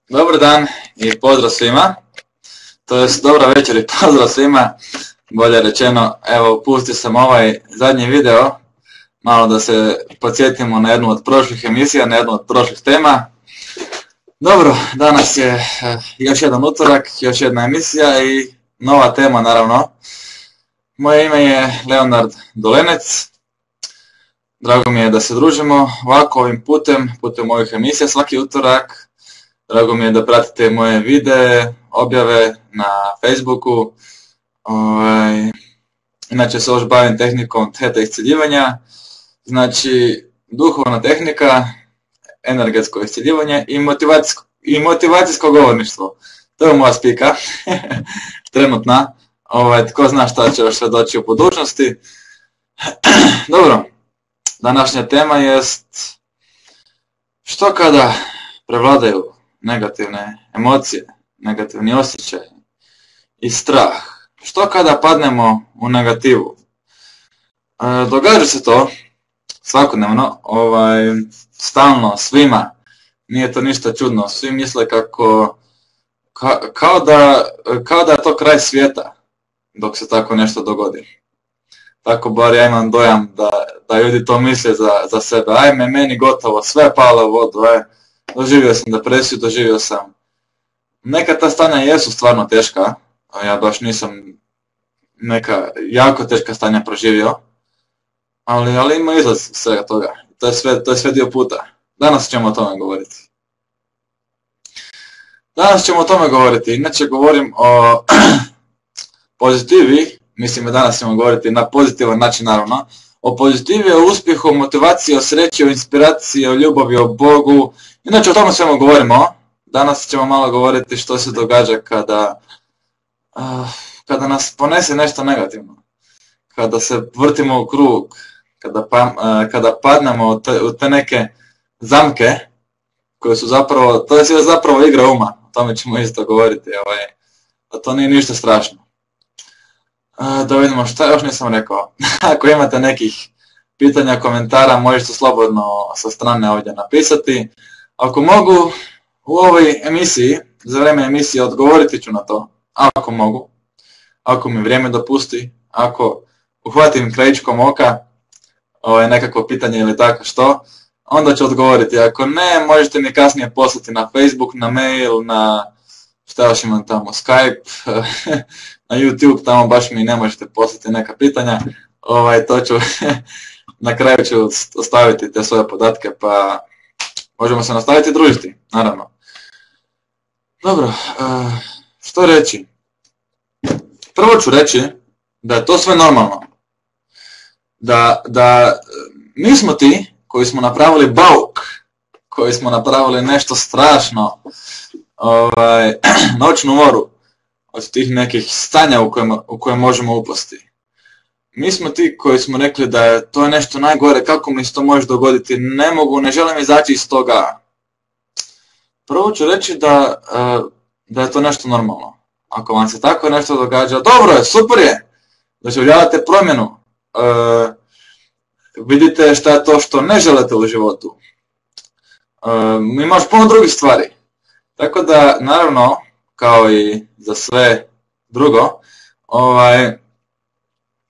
Dobar dan i pozdrav svima, to jest dobra večer i pozdrav svima, bolje rečeno. Evo, pustio sam ovaj zadnji video, malo da se podsjetimo na jednu od prošlih emisija, na jednu od prošlih tema. Dobro, danas je još jedan utorak, još jedna emisija i nova tema naravno. Moje ime je Leonard Dolenec, drago mi je da se družimo ovako ovim putem ovih emisija svaki utorak. Drago mi je da pratite moje videe, objave na Facebooku. Inače se još bavim tehnikom theta iscjeljivanja, znači duhovna tehnika, energetsko iscjeljivanje i motivacijsko govorništvo. To je moja spika, trenutna. Tko zna šta će još sve doći u budućnosti. Dobro, današnja tema jest što kada prevladaju negativne emocije, negativni osjećaj i strah. Što kada padnemo u negativu? Događa se to svakodnevno, stalno, svima. Nije to ništa čudno. Svi misle kao da je to kraj svijeta dok se tako nešto dogodi. Tako bar ja imam dojam da ljudi to misle za sebe. Ajme, meni gotovo, sve palo u vodu, doživio sam depresiju, doživio sam. Neka ta stanja jesu stvarno teška, ja baš nisam neka jako teška stanja proživio, ali ima izlaz svega toga. To je sve dio puta. Danas ćemo o tome govoriti. Inače govorim o pozitivi, mislim da danas ćemo govoriti na pozitivan način naravno. O pozitivi, o uspjehu, o motivaciji, o sreći, o inspiraciji, o ljubavi, o Bogu. Inače o tome svemu govorimo. Danas ćemo malo govoriti što se događa kada nas ponese nešto negativno. Kada se vrtimo u krug, kada padnemo u te neke zamke koje su zapravo, to je sve zapravo igra uma. O tome ćemo isto govoriti, a to nije ništa strašno. Da vidimo šta još nisam rekao. Ako imate nekih pitanja, komentara, možete slobodno sa strane ovdje napisati. Ako mogu u ovoj emisiji, za vrijeme emisije odgovoriti ću na to, ako mogu. Ako mi vrijeme dopusti, ako uhvatim krajičkom oka nekakvo pitanje ili tako što, onda ću odgovoriti. Ako ne, možete mi kasnije poslati na Facebook, na mail, na šta još imam tamo, Skype, na YouTube, tamo baš mi ne možete poslati neka pitanja. To ću, na kraju ću ostaviti te svoje podatke, pa možemo se nastaviti družiti, naravno. Dobro, što reći? Prvo ću reći da je to sve normalno. Da mi smo ti koji smo napravili bauk, koji smo napravili nešto strašno, noćnu moru od tih nekih stanja u koje možemo upasti. Mi smo ti koji smo rekli da je to nešto najgore, kako mi se to može dogoditi, ne želim izaći iz toga. Prvo ću reći da je to nešto normalno. Ako vam se tako nešto događa, dobro je, super je, doživljavate promjenu. Vidite šta je to što ne želite u životu. Imaš puno drugih stvari. Tako da, naravno, kao i za sve drugo,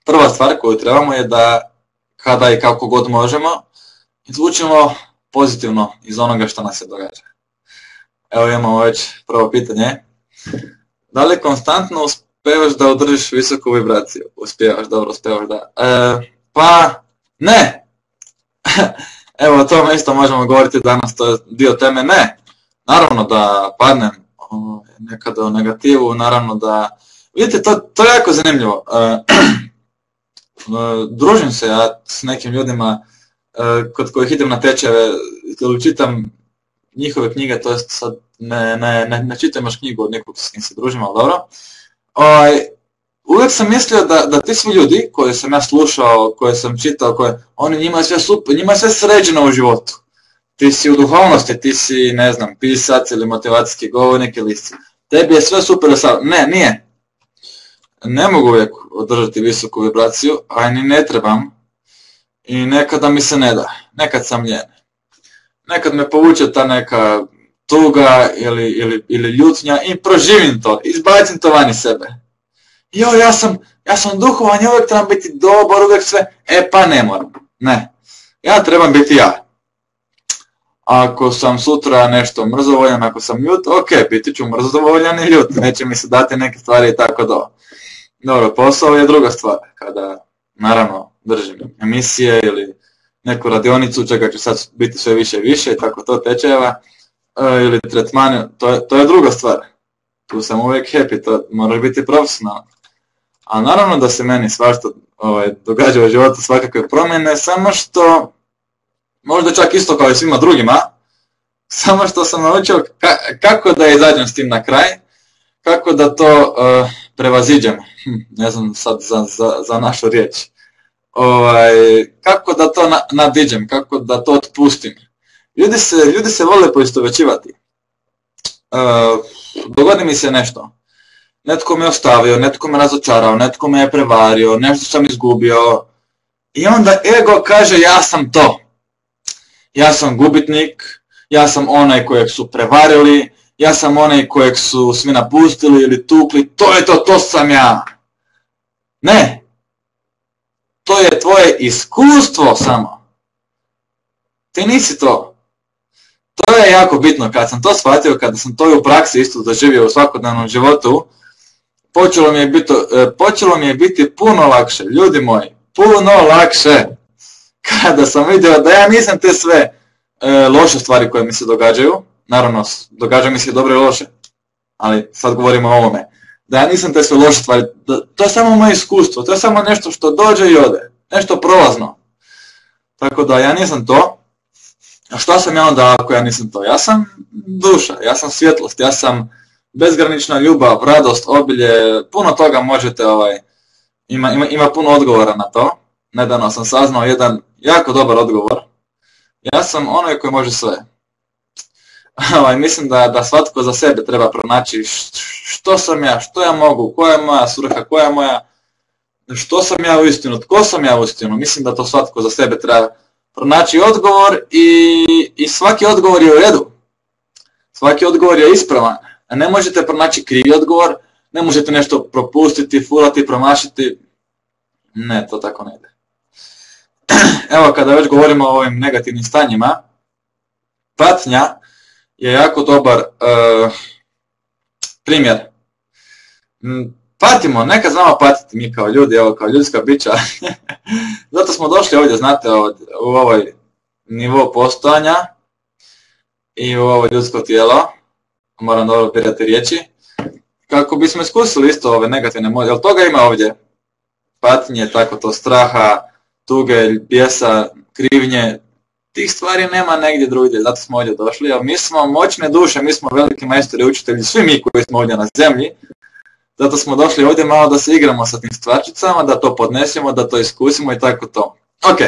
prva stvar koju trebamo je da, kada i kako god možemo, izvučemo pozitivno iz onoga što nas se događa. Evo imamo već prvo pitanje. Da li konstantno uspijevaš da održiš visoku vibraciju? Uspijevaš, da. Pa, ne! Evo o tome isto možemo govoriti danas, to je dio teme, ne! Naravno da padnem nekada u negativu, naravno da... Vidite, to je jako zanimljivo. Družim se ja s nekim ljudima kod kojih idem na tečajeve ili čitam njihove knjige, to jest sad ne čitam još knjigu od nekog s kim se družim, ali dobro. Uvijek sam mislio da ti svi ljudi koje sam ja slušao, koje sam čitao, njima je sve super, njima je sve sređeno u životu. Ti si u duhovnosti, ti si, ne znam, pisac ili motivacijski govornik ili tebi je sve super. Ne, nije. Ne mogu uvijek održati visoku vibraciju, a ni ne trebam. I nekada mi se ne da. Nekad sam ljen. Nekad me povuče ta neka tuga ili ljutnja i proživim to, izbacim to van iz sebe. Jo, ja sam duhovan i uvijek trebam biti dobar, uvijek sve, pa ne moram, ne. Ja trebam biti ja. Ako sam sutra nešto mrzovoljan, ako sam ljut, ok, biti ću mrzovoljan i ljut, neće mi se dati neke stvari i tako do. Dobro, posao je druga stvar, kada naravno držim emisije ili neku radionicu, čega ću sad biti sve više i više i tako to tečajeva, ili tretmane, to je druga stvar. Tu sam uvijek happy, to moraš biti profesionalan. A naravno da se meni svašta događa u životu, svakakve promjene, samo što, možda čak isto kao i svima drugima, samo što sam naučio kako da izađem s tim na kraj, kako da to prevaziđem, ne znam sad za našu riječ, kako da to nadiđem, kako da to otpustim. Ljudi se vole poistovjećivati. Dogodi mi se nešto. Netko me ostavio, netko me razočarao, netko me je prevario, nešto sam izgubio. I onda ego kaže ja sam to. Ja sam gubitnik, ja sam onaj kojeg su prevarili, ja sam onaj kojeg su svi napustili ili tukli, to je to sam ja. Ne. To je tvoje iskustvo samo. Ti nisi to. To je jako bitno, kad sam to shvatio, kada sam to u praksi isto doživio u svakodnevnom životu, počelo mi je biti puno lakše, ljudi moji, puno lakše, kada sam vidio da ja nisam te sve loše stvari koje mi se događaju, naravno događa mi se dobro i loše, ali sad govorimo o ovome, da ja nisam te sve loše stvari, to je samo moje iskustvo, to je samo nešto što dođe i ode, nešto prolazno, tako da ja nisam to. A šta sam ja onda ako ja nisam to? Ja sam duša, ja sam svjetlost, ja sam bezgranična ljubav, radost, obilje, puno toga možete, ima puno odgovora na to. Nedavno sam saznao jedan jako dobar odgovor. Ja sam onaj koji može sve. Mislim da svatko za sebe treba pronaći što sam ja, što ja mogu, koja je moja svrha, koja je moja, što sam ja uistinu, tko sam ja uistinu. Mislim da to svatko za sebe treba pronaći odgovor i svaki odgovor je u redu. Svaki odgovor je ispravan. A ne možete pronaći krivi odgovor, ne možete nešto propustiti, furati, promašiti. Ne, to tako ne ide. Evo, kada već govorimo o ovim negativnim stanjima, patnja je jako dobar primjer. Patimo, nekad znamo patiti mi kao ljudi, evo kao ljudska bića. Zato smo došli ovdje, znate, u ovaj nivo postojanja i u ovo ljudsko tijelo, moram dobro birati riječi, kako bismo iskusili isto ove negativne emocije, jer toga ima ovdje. Patnje, tako to, straha, tuge, bijesa, krivnje, tih stvari nema negdje drugdje, zato smo ovdje došli, jer mi smo moćne duše, mi smo veliki majstori, učitelji, svi mi koji smo ovdje na zemlji. Zato smo došli ovdje malo da se igramo sa tim stvarčicama, da to podnesemo, da to iskusimo i tako to. Ok,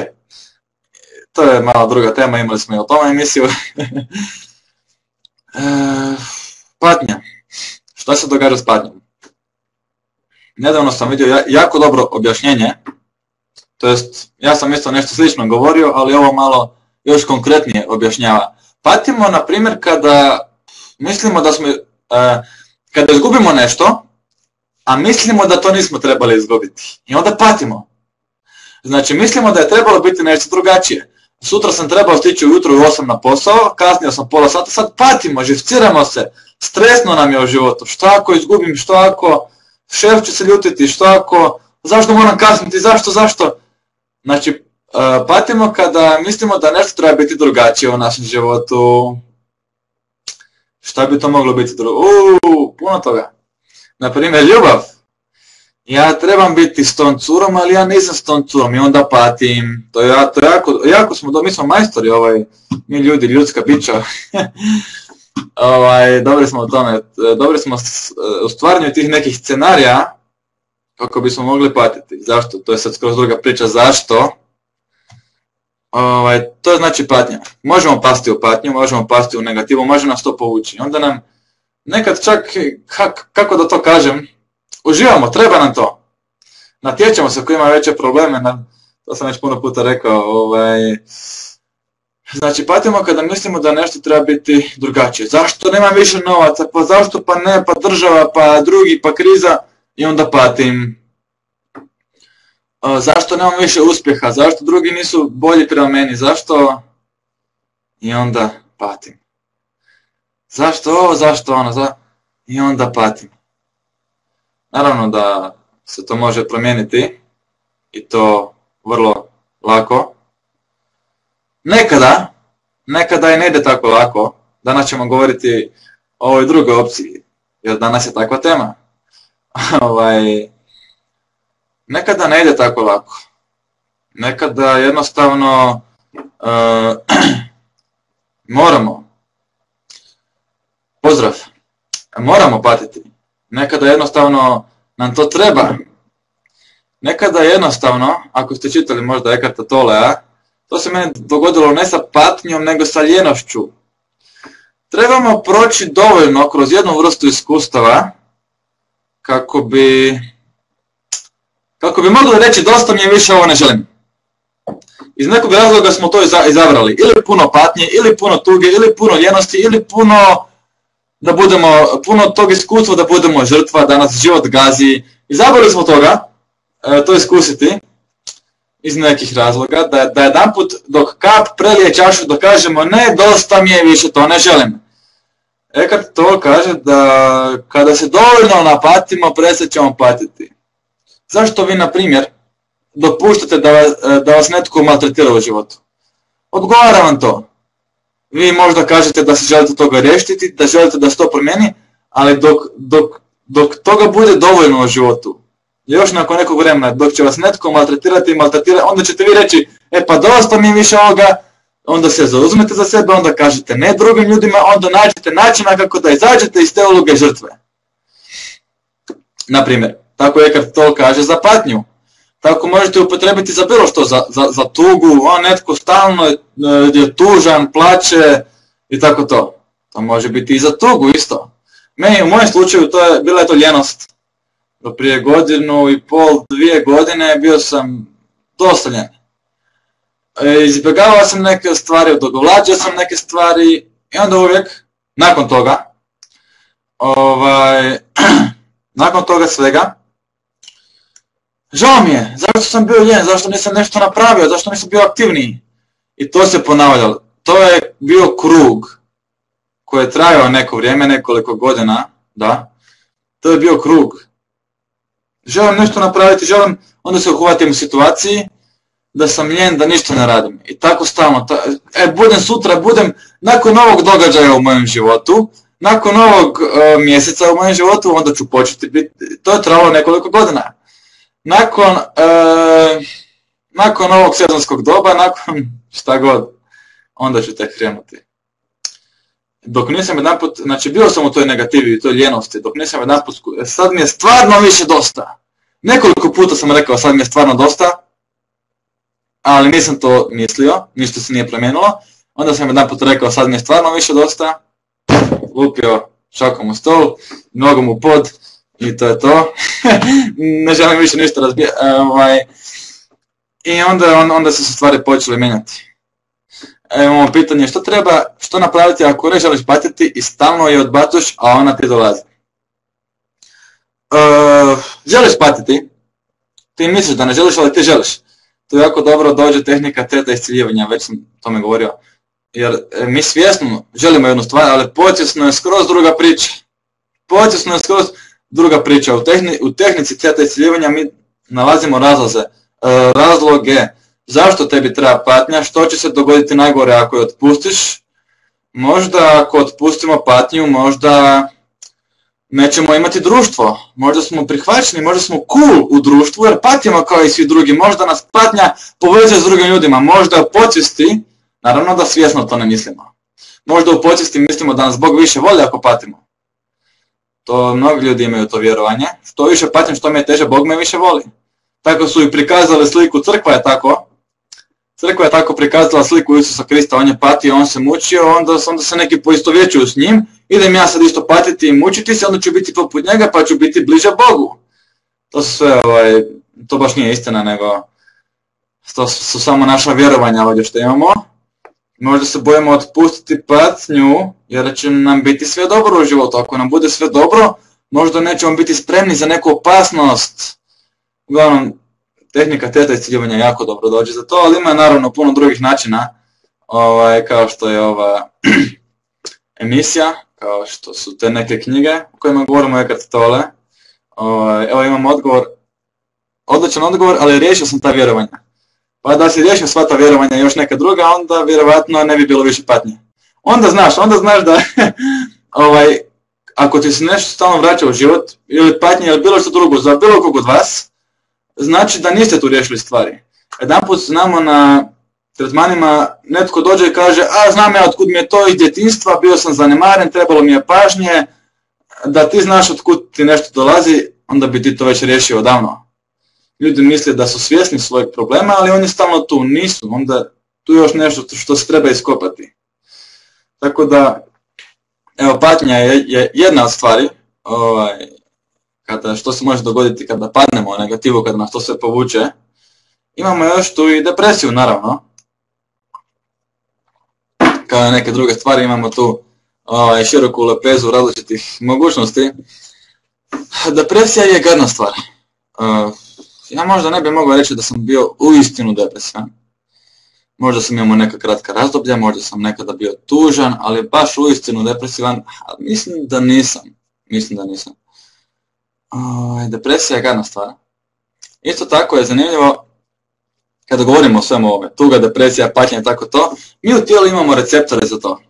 to je malo druga tema, imali smo i o tome emisiju. Patnja. Što se događa s patnjom? Nedavno sam vidio jako dobro objašnjenje, to jest ja sam isto nešto slično govorio, ali ovo malo još konkretnije objašnjava. Patimo, na primjer, kada mislimo da smo, kada izgubimo nešto, a mislimo da to nismo trebali izgubiti. I onda patimo. Znači, mislimo da je trebalo biti nešto drugačije. Sutra sam trebao stići ujutro u 8 na posao, kasnio sam pola sata, sad patimo, živciramo se, stresno nam je u životu. Šta ako izgubim, što ako šef će se ljutiti, što ako, zašto moram kasniti, zašto? Znači, patimo kada mislimo da nešto treba biti drugačije u našem životu. Šta bi to moglo biti puno toga. Naprimjer, ljubav. Ja trebam biti s tom curom, ali ja nisam s tom curom i onda patim. To je jako smo, mi smo majstori, mi ljudi, ljudska bića. Dobri smo u tome, dobri smo u stvaranju tih nekih scenarija kako bismo mogli patiti. Zašto? To je sad skroz druga priča. Zašto? To je znači patnja. Možemo pasti u patnju, možemo pasti u negativu, može nas to povući. Onda nam nekad čak, kako da to kažem, uživamo, treba nam to. Natječemo se ko ima veće probleme, to sam već puno puta rekao, Znači, patimo kada mislimo da nešto treba biti drugačije. Zašto nema više novaca, pa zašto pa ne, pa država, pa drugi, pa kriza, i onda patim. Zašto nemam više uspjeha, zašto drugi nisu bolji prema meni, zašto, i onda patim. Zašto ovo, zašto ono, i onda patim. Naravno da se to može promijeniti i to vrlo lako. Nekada i ne ide tako lako. Danas ćemo govoriti o ovoj drugoj opciji, jer danas je takva tema. Nekada ne ide tako lako. Nekada jednostavno moramo patiti. Nekada jednostavno nam to treba. Nekada jednostavno, ako ste čitali možda Eckharta Tollea, to se meni dogodilo ne sa patnjom, nego sa ljenošću. Trebamo proći dovoljno kroz jednu vrstu iskustava kako bi mogli reći dosta mi je, više ovo ne želim. Iz nekog razloga smo to izabrali. Ili puno patnje, ili puno tuge, ili puno ljenosti, ili puno tog iskustva da budemo žrtva, da nas život gazi. Izabrali smo to iskusiti iz nekih razloga, da jedanput dok kap prelije čašu da kažemo ne, dosta mi je, više to ne želim. Eckhart Tolle kaže da kada se dovoljno napatimo, prestat ćemo patiti. Zašto vi, na primjer, dopuštate da vas netko maltretira u životu? Odgovara vam to. Vi možda kažete da se želite toga riješiti, da želite da se to promijeni, ali dok toga bude dovoljno u životu, još nakon nekog vremena, dok će vas netko maltretirati, onda ćete vi reći, pa dosta mi je više ovoga, onda se zauzmete za sebe, onda kažete ne drugim ljudima, onda nađete načina kako da izađete iz te uloge žrtve. Naprimjer, tako Eckhart Tolle kaže za patnju. Tako možete upotrebiti za bilo što, za tugu, netko stalno je tužan, plače i tako to. To može biti i za tugu isto. Meni u mojem slučaju bila je to ljenost. Do prije 1,5, 2 godine bio sam dosta ljen. Izbjegavao sam neke stvari, odugovlačio sam neke stvari i onda uvijek, nakon toga svega, žao mi je, zašto sam bio ljen, zašto nisam nešto napravio, zašto nisam bio aktivniji. I to se ponavljalo. To je bio krug koji je trajao neko vrijeme, nekoliko godina, da. To je bio krug. Želim nešto napraviti, onda se uhvatim u situaciji da sam ljen, da ništa ne radim. I tako stalno, budem nakon ovog događaja u mojem životu, nakon ovog mjeseca u mojem životu, onda ću početi biti, to je trajalo nekoliko godina. Nakon ovog sezonskog doba, nakon šta god, onda ću tek krenuti. Dok nisam jedanput, znači bio sam u toj negativi i toj ljenosti, dok nisam jedanput, sad mi je stvarno više dosta. Nekoliko puta sam rekao sad mi je stvarno dosta, ali nisam to mislio, ništa se nije promijenilo. Onda sam jedanput rekao sad mi je stvarno više dosta, lupio šakom u stol, nogom u pod i to je to. Ne želim više ništa razbijati. I onda su se stvari počele mijenjati. Imamo pitanje što napraviti ako ne želiš patiti i stalno je odbacuješ, a ona ti dolazi. Želiš patiti, ti misliš da ne želiš, ali ti želiš. To jako dobro dođe tehnika teta isciljivanja, već sam o tome govorio. Jer mi svjesno želimo jednu stvar, ali podsvjesno je skroz druga priča. U tehnici teta isciljivanja mi nalazimo razloge zašto tebi treba patnja, što će se dogoditi najgore ako je otpustiš. Možda ako otpustimo patnju, možda nećemo imati društvo, možda smo prihvaćeni, možda smo cool u društvu jer patimo kao i svi drugi, možda nas patnja povezuje s drugim ljudima, možda u podsvijesti, naravno da svjesno to ne mislimo, možda u podsvijesti mislimo da nas Bog više voli ako patimo. To mnogi ljudi imaju to vjerovanje, što više patim, što mi je teže, Bog me više voli. Tako su i prikazali sliku, crkva je tako prikazala sliku Isusa Krista, on je patio, on se mučio, onda se neki poistovjećuju s njim, idem ja sad isto patiti i mučiti se, onda ću biti poput njega pa ću biti bliže Bogu. To su sve, to baš nije istina, nego to su samo naša vjerovanja ovdje što imamo, Možda se bojimo otpustiti patnju, jer će nam biti sve dobro u životu. Ako nam bude sve dobro, možda nećemo biti spremni za neku opasnost. Uglavnom, tehnika teta isciljivanja jako dobro dođe za to, ali ima naravno puno drugih načina, kao što je ova emisija, kao što su te neke knjige o kojima govorimo Eckhart Tolle. Evo imam odgovor, odličan odgovor, ali riješio sam ta vjerovanja. Pa da si riješio sva ta vjerovanja i još neka druga, onda vjerovatno ne bi bilo više patnje. Onda znaš da ako ti se nešto stalno vraća u život, ili patnje ili bilo što drugo za bilo kog od vas, znači da niste tu riješili stvari. Jedanput znamo na tretmanima netko dođe i kaže, znam ja otkud mi je to iz djetinjstva, bio sam zanemaren, trebalo mi je pažnje, da ti znaš otkud ti nešto dolazi, onda bi ti to već riješio odavno. Ljudi misle da su svjesni svojeg problema, ali oni stalno tu nisu, onda tu je još nešto što se treba iskopati. Tako da, patnja je jedna od stvari, što se može dogoditi kada padnemo u negativu, kada nas to sve povuče. Imamo još tu i depresiju, naravno. Kao i neke druge stvari, imamo tu široku lepezu različitih mogućnosti. Depresija je gadna stvar. Ja možda ne bih mogao reći da sam bio uistinu depresivan. Možda sam imao neka kratka razdoblja, možda sam nekada bio tužan, ali baš uistinu depresivan, mislim da nisam. Depresija je gadna stvar. Isto tako je zanimljivo, kada govorimo o svemu ovome, tuga, depresija, patnja i tako to, mi u tijelu imamo receptore za to.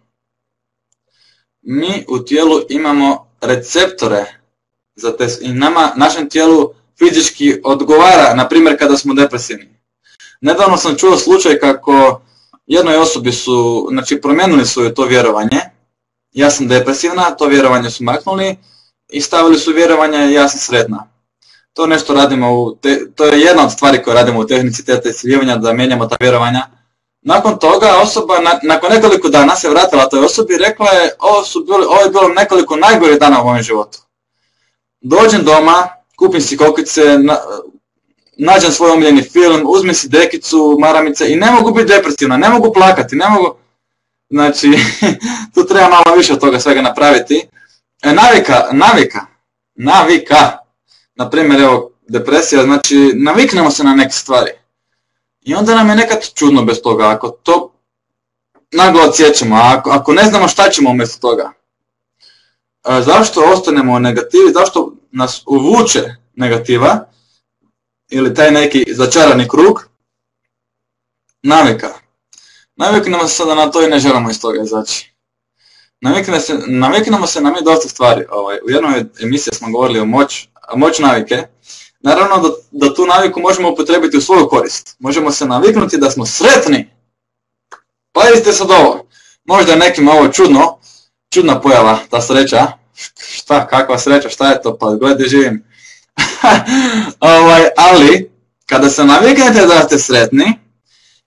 Mi u tijelu imamo receptore za te, i našem tijelu fizički odgovara, na primjer kada smo depresivni. Nedavno sam čuo slučaj kako jednoj osobi su, promijenili su to vjerovanje, ja sam depresivna, to vjerovanje su maknuli i stavili su vjerovanje ja sam sretna. To nešto radimo, to je jedna od stvari koje radimo u tehnici teta isciljivanja, da mijenjamo ta vjerovanja. Nakon toga osoba, nakon nekoliko dana se vratila toj osobi i rekla je, ovo je bilo nekoliko najgorih dana u mojem životu. Dođem doma, kupim si kokice, nađem svoj omiljeni film, uzmem si dekicu, maramice i ne mogu biti depresivna, ne mogu plakati, ne mogu... Znači, tu treba malo više od toga svega napraviti. Navika. Naprimjer, evo, depresija, znači, naviknemo se na neke stvari. I onda nam je nekad čudno bez toga, ako to naglo odsjećamo, ako ne znamo šta ćemo umjesto toga. Zašto ostanemo u negativi, zašto nas uvuče negativa, ili taj neki začarani krug? Naviknemo se da na to i ne želimo iz toga izaći. Naviknemo se na mi dosta stvari. U jednoj emisiji smo govorili o moć navike. Naravno da tu naviku možemo upotrebiti u svoju korist. Možemo se naviknuti da smo sretni. Pazite sad ovo. Možda je nekim ovo čudna pojava, ta sreća. Kakva sreća, šta je to, pa gledaj živim. Ali, kada se naviknete da ste sretni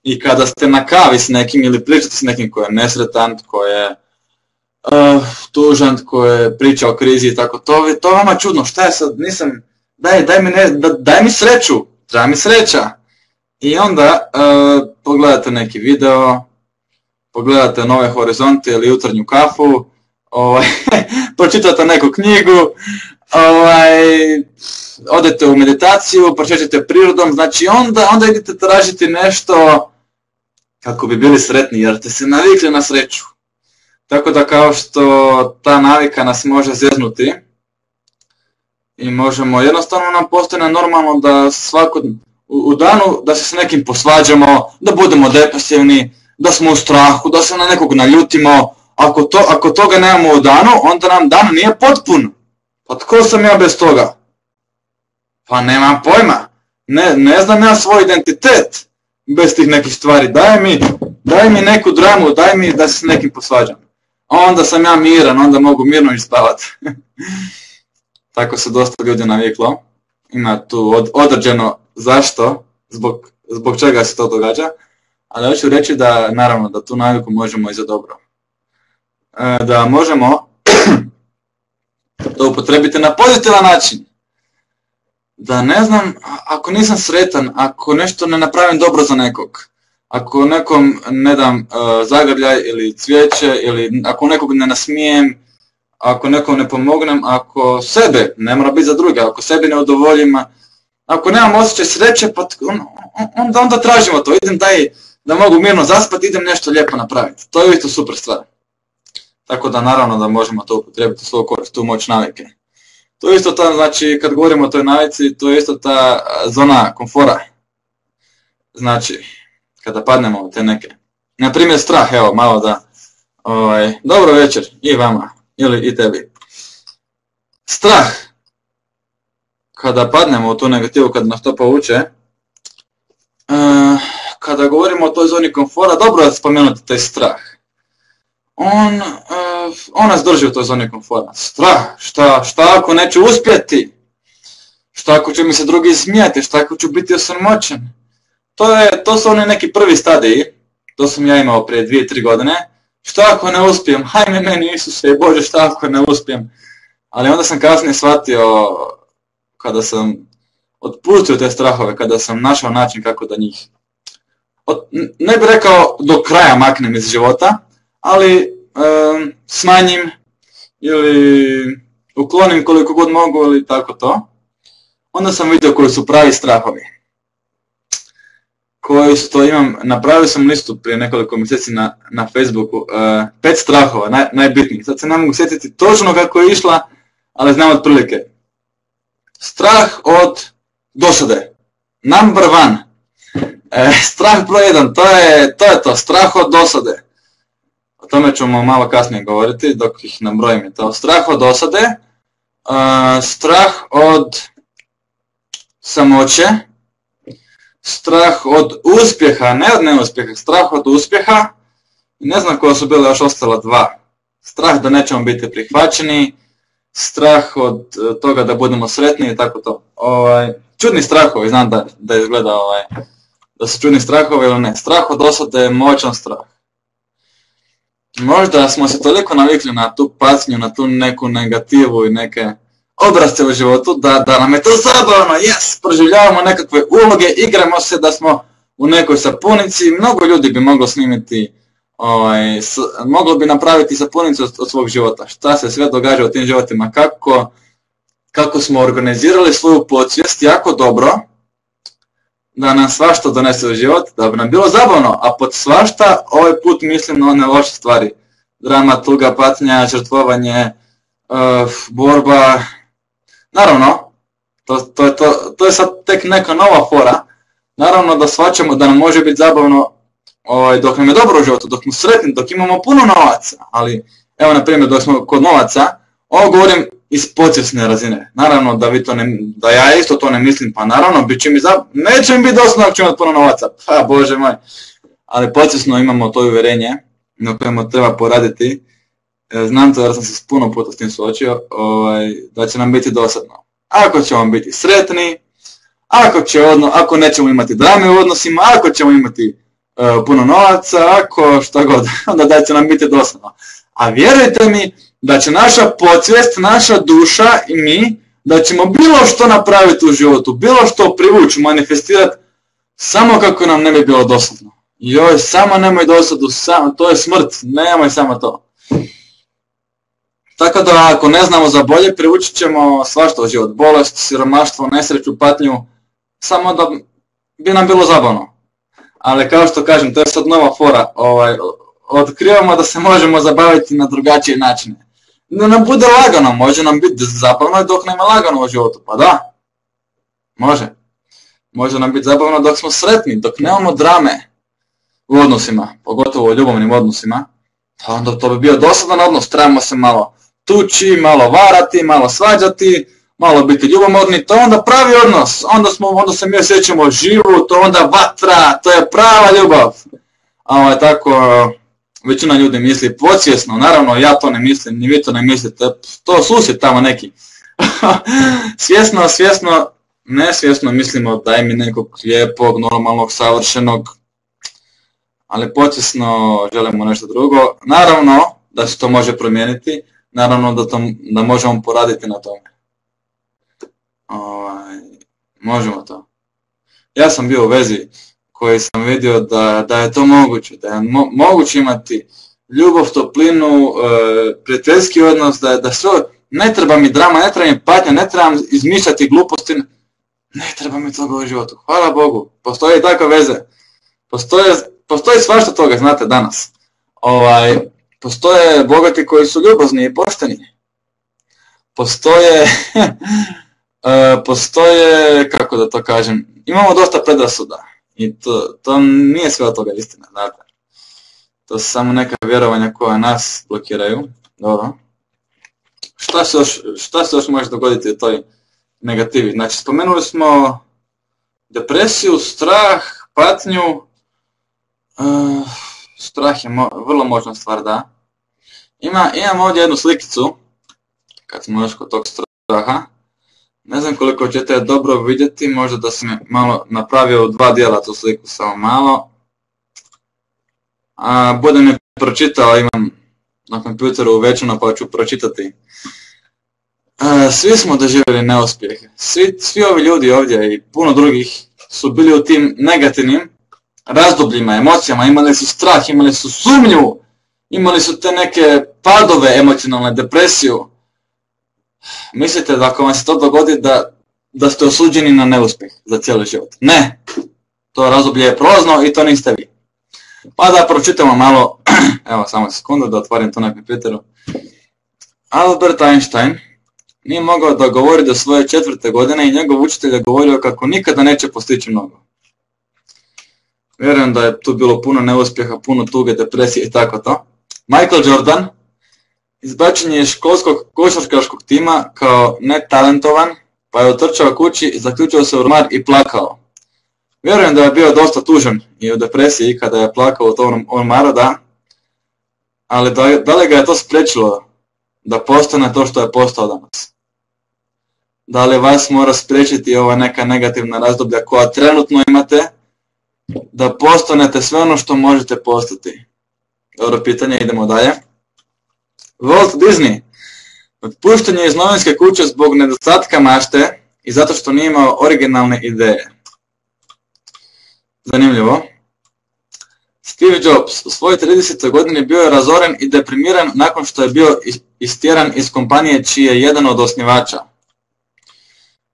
i kada ste na kavi s nekim ili pričate s nekim ko je nesretan, ko je tužan, ko je priča o krizi i tako, to je vama čudno, šta je sad, daj mi sreću, treba mi sreća. I onda pogledate neki video, pogledate Nove horizonte ili Jutarnju kafu, pročitate neku knjigu, odete u meditaciju, prošećete prirodom, znači onda idete tražiti nešto kako bi bili sretni, jer ste se navikli na sreću. Tako da kao što ta navika nas može zeznuti i možemo, jednostavno nam postane normalno da u danu da se s nekim posvađamo, da budemo depresivni, da smo u strahu, da se na nekog naljutimo. Ako toga nemamo u danu, onda nam dan nije potpun. Pa tko sam ja bez toga? Pa nemam pojma. Ne znam ja svoj identitet bez tih nekih stvari. Daj mi neku dramu, daj mi da se s nekim posvađam. Onda sam ja miran, onda mogu mirno ispavati. Tako se dosta ljudi naviklo. Ima tu određeno zašto, zbog čega se to događa. Ali hoću reći da, naravno, da tu naviku možemo i za dobro. Da možemo to upotrebiti na pozitivan način. Da ne znam, ako nisam sretan, ako nešto ne napravim dobro za nekog, ako nekom ne dam zagrljaj ili cvijeće, ili ako nekog ne nasmijem, ako nekom ne pomognem, ako sebe, ne mora biti za druge, ako sebi ne udovoljim, ako nemam osjećaj sreće, pa onda tražimo to, idem da mogu mirno zaspati, idem nešto lijepo napraviti. To je isto super stvar. Tako da naravno da možemo to upotrijebiti u svoju korist, tu moć navike. To je isto ta, znači kad govorimo o toj navici, to je isto ta zona komfora. Znači, kada padnemo u te neke. Naprimjer strah, evo malo da, dobro večer i vama, ili i tebi. Strah, kada padnemo u tu negativu, kada nas to povuče, kada govorimo o toj zoni komfora, dobro je spomenuti taj strah. On nas drži u toj zoni komfora. Strah, šta ako neću uspjeti? Šta ako će mi se drugi smijati? Šta ako ću biti osramoćen? To su oni neki prvi stadiji, to sam ja imao prije 2-3 godine. Šta ako ne uspijem? Hajme meni Isuse i Bože, šta ako ne uspijem? Ali onda sam kasnije shvatio, kada sam otpustio te strahove, kada sam našao način kako da njih, ne bih rekao do kraja maknem iz života, ali smanjim ili uklonim koliko god mogu ili tako to. Onda sam vidio koji su pravi strahovi. Koji su to napravio sam listu prije nekoliko mjeseci na Facebooku, 5 strahova, najbitnijih. Sad se ne mogu sjetiti točno kako je išla, ali znam otprilike. Strah od dosade. Number 1. Strah broj 1, to je to, strah od dosade. O tome ćemo malo kasnije govoriti, dok ih nabrojim je to. Strah od dosade, strah od samoće, strah od uspjeha, ne od neuspjeha, strah od uspjeha, i ne znam koja su bila još ostala 2. Strah da nećemo biti prihvaćeni, strah od toga da budemo sretni i tako to. Čudni strahovi, znam da izgleda da su čudni strahovi ili ne. Strah od dosade je moćan strah. Možda smo se toliko navikli na tu patnju, na tu neku negativu i neke obrazce u životu, da nam je to zabavno, proživljavamo nekakve uloge, igramo se da smo u nekoj sapunici, mnogo ljudi bi moglo snimiti, moglo bi napraviti sapunicu od svog života, šta se sve događa u tim životima, kako smo organizirali svoju podsvijest jako dobro, da nam svašta donese u život, da bi nam bilo zabavno, a pod svašta ovaj put mislim na one loše stvari, drama, tuga, patnja, žrtvovanje, borba. Naravno, to je sad tek neka nova fora. Naravno da shvaćamo da nam može biti zabavno dok nam je dobro u životu, dok smo sretni, dok imamo puno novaca. Ali, evo na primjer, dok smo kod novaca, ovo govorim iz podsvjesne razine. Naravno da ja isto to ne mislim, pa naravno, neće mi biti dosadno ako ću imati puno novaca. Pa Bože moj. Ali podsvjesno imamo to uvjerenje na kojemu treba poraditi. Znam to jer sam se puno puta s tim suočio, da će nam biti dosadno. Ako ćemo biti sretni, ako nećemo imati drame u odnosima, ako ćemo imati puno novaca, ako šta god, onda da će nam biti dosadno. A vjerujte mi da će naša podsvijest, naša duša i mi, da ćemo bilo što napraviti u životu, bilo što privući, manifestirati, samo kako nam ne bi bilo dosadno. Joj, samo nemoj dosadu, to je smrt, nemoj samo to. Tako da ako ne znamo za bolje, privučit ćemo svašta u život, bolest, siromaštvo, nesreću, patnju, samo da bi nam bilo zabavno. Ali kao što kažem, to je sad nova fora, otkrivamo da se možemo zabaviti na drugačije načine. Da nam bude lagano, može nam biti zabavno dok nema lagano u životu, pa da, može. Može nam biti zabavno dok smo sretni, dok nemamo drame u odnosima, pogotovo u ljubavnim odnosima, pa onda to bi bio dosadan odnos, trebamo se malo tući, malo varati, malo svađati, malo biti ljubomorni, to je onda pravi odnos, onda se mi osjećamo živu, to je onda vatra, to je prava ljubav. A tako, većina ljudi misli podsvjesno, naravno ja to ne mislim, ni vi to ne mislite, to susjed tamo neki. Svjesno, nesvjesno mislimo daj mi nekog lijepog, normalnog, savršenog, ali podsvjesno želimo nešto drugo. Naravno da se to može promijeniti, naravno da možemo poraditi na tome. Možemo to. Ja sam bio u vezi koji sam vidio da je to moguće, da je moguće imati ljubav, toplinu, prijateljski odnos, da sve, ne treba mi drama, ne treba mi patnja, ne trebam izmišljati gluposti, ne treba mi toga u životu. Hvala Bogu, postoje i takve veze. Postoji svašta toga, znate, danas. Postoje bogati koji su ljubazni i pošteni. Postoje, kako da to kažem, imamo dosta predrasuda. I to nije sve od toga istina, znate. To su samo neka vjerovanja koja nas blokiraju. Dobro. Šta se još može dogoditi u toj negativi? Znači, spomenuli smo depresiju, strah, patnju. Strah je vrlo moćna stvar, da. Imam ovdje jednu slikicu, kad smo još kod tog straha. Ne znam koliko ćete dobro vidjeti, možda da sam malo napravio u 2 dijela tu sliku, samo malo. Budem je pročitao, imam na kompjuteru uvećano pa ću pročitati. Svi smo doživjeli neuspjehe. Svi ovi ljudi ovdje i puno drugih su bili u tim negativnim razdobljima, emocijama, imali su strah, imali su sumnju, imali su te neke padove emocionalne, depresiju. Mislite da ako vam se to dogodi da ste osuđeni na neuspjeh za cijeli život? Ne, to razdoblje je prolazno i to niste vi. Pa da pročitamo malo, evo samo sekundu da otvorim to na kompjuteru. Albert Einstein nije mogao da govori do svoje 4. godine i njegov učitelj je govorio kako nikada neće postići mnogo. Vjerujem da je tu bilo puno neuspjeha, puno tuge, depresije i tako to. Michael Jordan izbačen je iz školskog košarkaškog tima kao netalentovan, pa je otrčao kući i zaključio se u ormar i plakao. Vjerujem da je bio dosta tužan i u depresiji kada je plakao u tom ormaru, da, ali da li ga je to spriječilo da postane to što je postao danas? Da li vas mora spriječiti ova neka negativna razdoblja koja trenutno imate, da postanete sve ono što možete postati? Dobro pitanje, idemo dalje. Walt Disney. Otpušten je iz novinske kuće zbog nedostatka mašte i zato što nije imao originalne ideje. Zanimljivo. Steve Jobs u svojoj 30. godini bio je razoren i deprimiran nakon što je bio istjeran iz kompanije čiji je jedan od osnivača.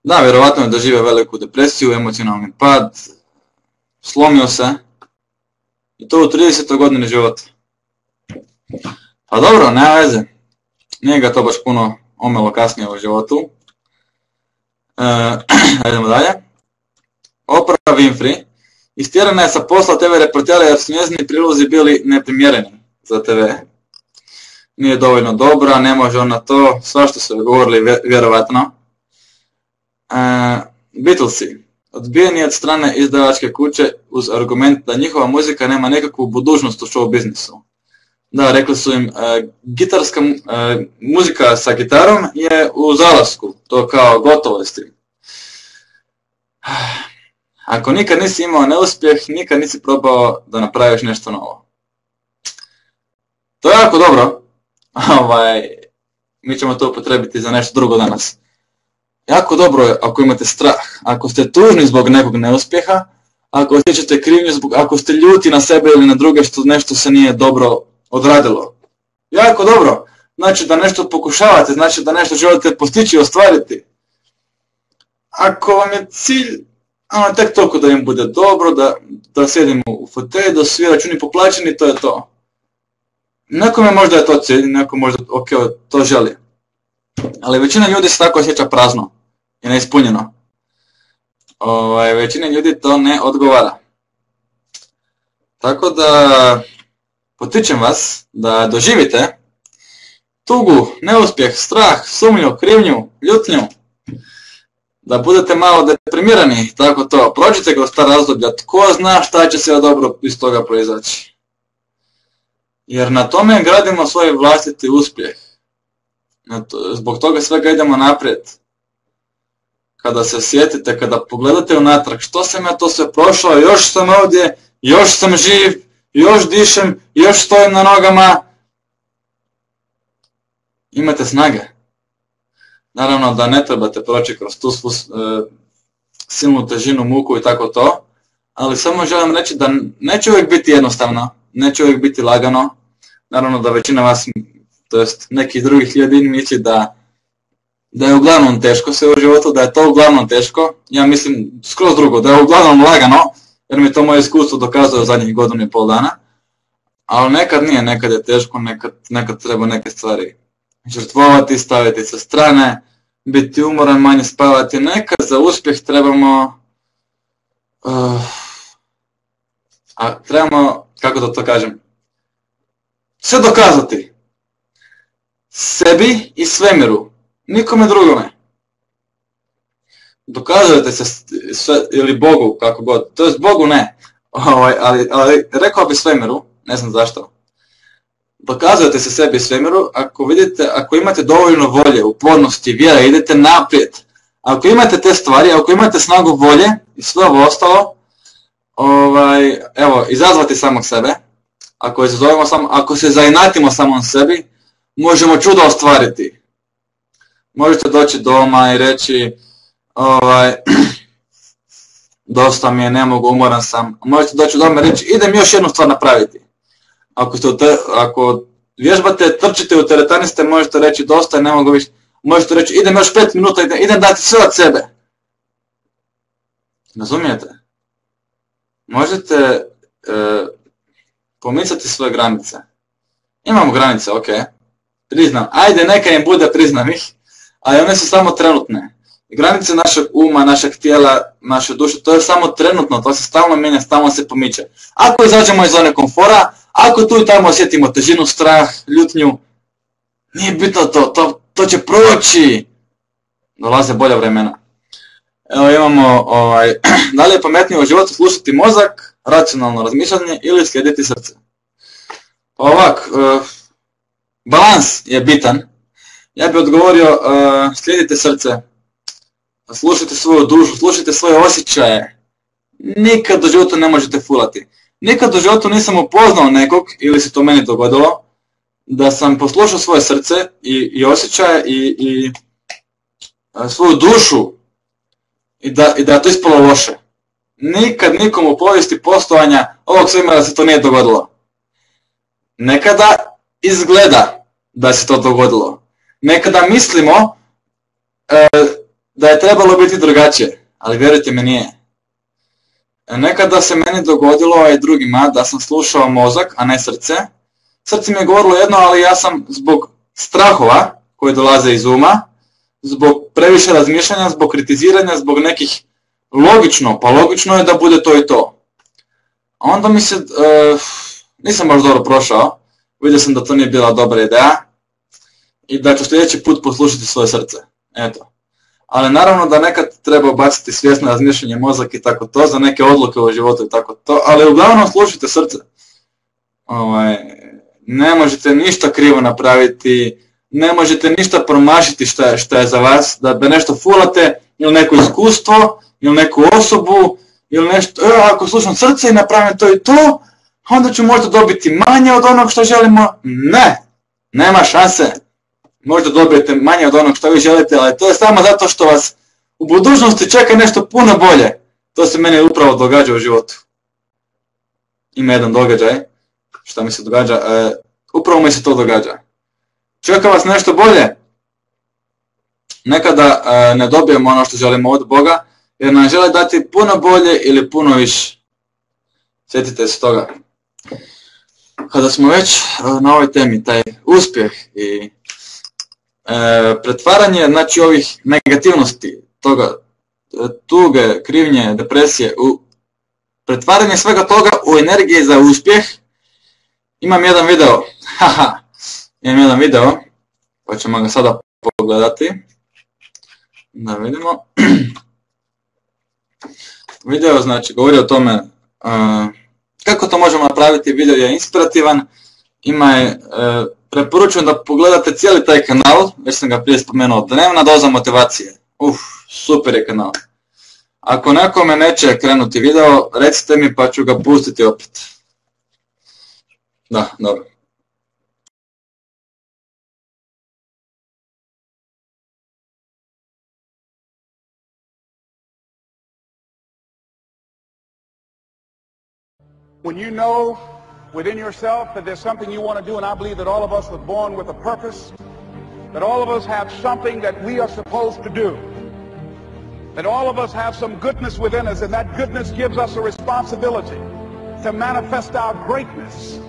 Da, vjerovatno je doživio veliku depresiju, emocionalni pad, slomio se i to u 30. godini života. Pa dobro, nema veze. Nije ga to baš puno omelo kasnije u životu. Idemo dalje. Oprah Winfrey istjerana je sa posla TV reportera jer su njezini prilozi bili neprimjereni za TV. Nije dovoljno dobra, ne može ona to, svašta su govorili vjerovatno. Beatlesi. Odbijeni od strane izdavačke kuće uz argument da njihova muzika nema nekakvu budućnost u show biznisu. Da, rekli su im, gitarska muzika sa gitarom je u zalasku, to kao gotovo je s tim. Ako nikad nisi imao neuspjeh, nikad nisi probao da napraviš nešto novo. To je jako dobro. Mi ćemo to upotrebiti za nešto drugo danas. Jako dobro je ako imate strah, ako ste tužni zbog nekog neuspjeha, ako osjećate krivnju, ako ste ljuti na sebe ili na druge što nešto se nije dobro odradilo. Jako dobro. Znači da nešto pokušavate, znači da nešto želite postići i ostvariti. Ako vam je cilj tek toliko da im bude dobro, da sjedimo u fotelji, da su svi računi poplaćeni, to je to. Nekome možda je to cilj, neko možda to želi. Ali većina ljudi se tako osjeća prazno i neispunjeno. Većina ljudi to ne odgovara. Tako da potičem vas da doživite tugu, neuspjeh, strah, sumnju, krivnju, ljutnju, da budete malo deprimirani, tako to. Prođite kroz ta razdoblja, tko zna šta će se dobro iz toga proizaći. Jer na tome gradimo svoj vlastiti uspjeh. Zbog toga svega idemo naprijed. Kada se sjetite, kada pogledate unatrag, što sam ja to sve prošao, još sam ovdje, još sam živ, još dišem, još stojim na nogama. Imate snage. Naravno da ne trebate proći kroz tu silnu težinu, muku i tako to, ali samo želim reći da neće uvijek biti jednostavno, neće uvijek biti lagano. Naravno da većina vas, to jest nekih drugih ljudi misli da je uglavnom teško sve u životu, da je to uglavnom teško. Ja mislim skroz drugo, da je uglavnom lagano, jer mi to moje iskustvo dokazuje u zadnjih 1,5 dana. Ali nekad nije, nekad je teško, nekad treba neke stvari žrtvovati, staviti sa strane, biti umoran, manje spavati. Nekad za uspjeh trebamo, kako da to kažem, sve dokazati. Sebi i svemiru, nikome drugome. Dokazujete se sve, ili Bogu, kako god, to jest Bogu ne, ali rekao bi svemiru, ne znam zašto. Dokazujete se sebi i svemiru ako imate dovoljno volje, upornosti, vjere, idete naprijed. Ako imate te stvari, ako imate snagu volje i sve ovo ostalo, izazvati samog sebe, ako se zainatimo samom sebi, možemo čudo ostvariti. Možete doći doma i reći, dosta mi je, ne mogu, umoran sam. Možete doći doma i reći, idem još jednu stvar napraviti. Ako vježbate, trčite u teretaniste, možete reći dosta je, ne mogu više. Možete reći idem još 5 minuta, idem dati sve od sebe. Razumijete? Možete pomicati svoje granice. Imamo granice, ok. Priznam. Ajde, neka im bude, priznam ih. Ali one su samo trenutne. Granice našeg uma, našeg tijela, naše duše, to je samo trenutno, to se stalno mijenja, stalno se pomiče. Ako izađemo iz zone komfora, ako tu i tamo osjetimo težinu, strah, ljutnju, nije bitno to će proći. Dolaze bolja vremena. Evo imamo, da li je pametnije u životu slušati mozak, racionalno razmišljanje ili slijediti srce? Ovak, balans je bitan. Ja bih odgovorio, slijedite srce, slušajte svoju dušu, slušajte svoje osjećaje. Nikad u životu ne možete fulati. Nikad u životu nisam upoznao nekog, ili se to meni dogodilo, da sam poslušao svoje srce i osjećaje i svoju dušu i da je to ispalo loše. Nikad nikom u povijesti postojanja ovog svemira se to nije dogodilo. Nekada izgleda da se to dogodilo. Nekada mislimo da je trebalo biti drugačije, ali vjerujte mi nije. Nekada se meni dogodilo i drugima da sam slušao mozak, a ne srce. Srce mi je govorilo jedno, ali ja sam zbog strahova koji dolaze iz uma, zbog previše razmišljanja, zbog kritiziranja, zbog nekih logično je da bude to i to. A onda mi se, nisam baš dobro prošao, vidio sam da to nije bila dobra ideja i da ću sljedeći put poslušati svoje srce. Eto. Ali naravno da nekad treba baciti svjesno razmišljanje mozak i tako to, za neke odluke u životu i tako to, ali uglavnom slušajte srce. Ne možete ništa krivo napraviti, ne možete ništa promašiti šta je za vas, da nešto fulate, ili neko iskustvo, ili neku osobu, ili nešto, ako slušam srce i napravim to i to, onda ću možda dobiti manje od onog što želimo. Ne, nema šanse. Možda dobijete manje od onog što vi želite, ali to je samo zato što vas u budućnosti čeka nešto puno bolje. To se meni upravo događa u životu. Ima jedan događaj, što mi se događa, upravo mi se to događa. Čeka vas nešto bolje. Nekada ne dobijemo ono što želimo od Boga, jer nam žele dati puno bolje ili puno više. Sjetite se toga. Kada smo već na ovoj temi, taj uspjeh i pretvaranje, znači ovih negativnosti, toga, tuge, krivnje, depresije, pretvaranje svega toga u energije za uspjeh, imam jedan video, pa ćemo ga sada pogledati, da vidimo. Video znači govori o tome kako to možemo napraviti, video je inspirativan, preporučujem da pogledate cijeli taj kanal, već sam ga prije spomenuo, dnevna doza motivacije, super je kanal. Ako nekome neće krenuti video, recite mi pa ću ga pustiti opet. Da, dobro. When you know within yourself that there's something you want to do, and I believe that all of us were born with a purpose, that all of us have something that we are supposed to do, that all of us have some goodness within us, and that goodness gives us a responsibility to manifest our greatness.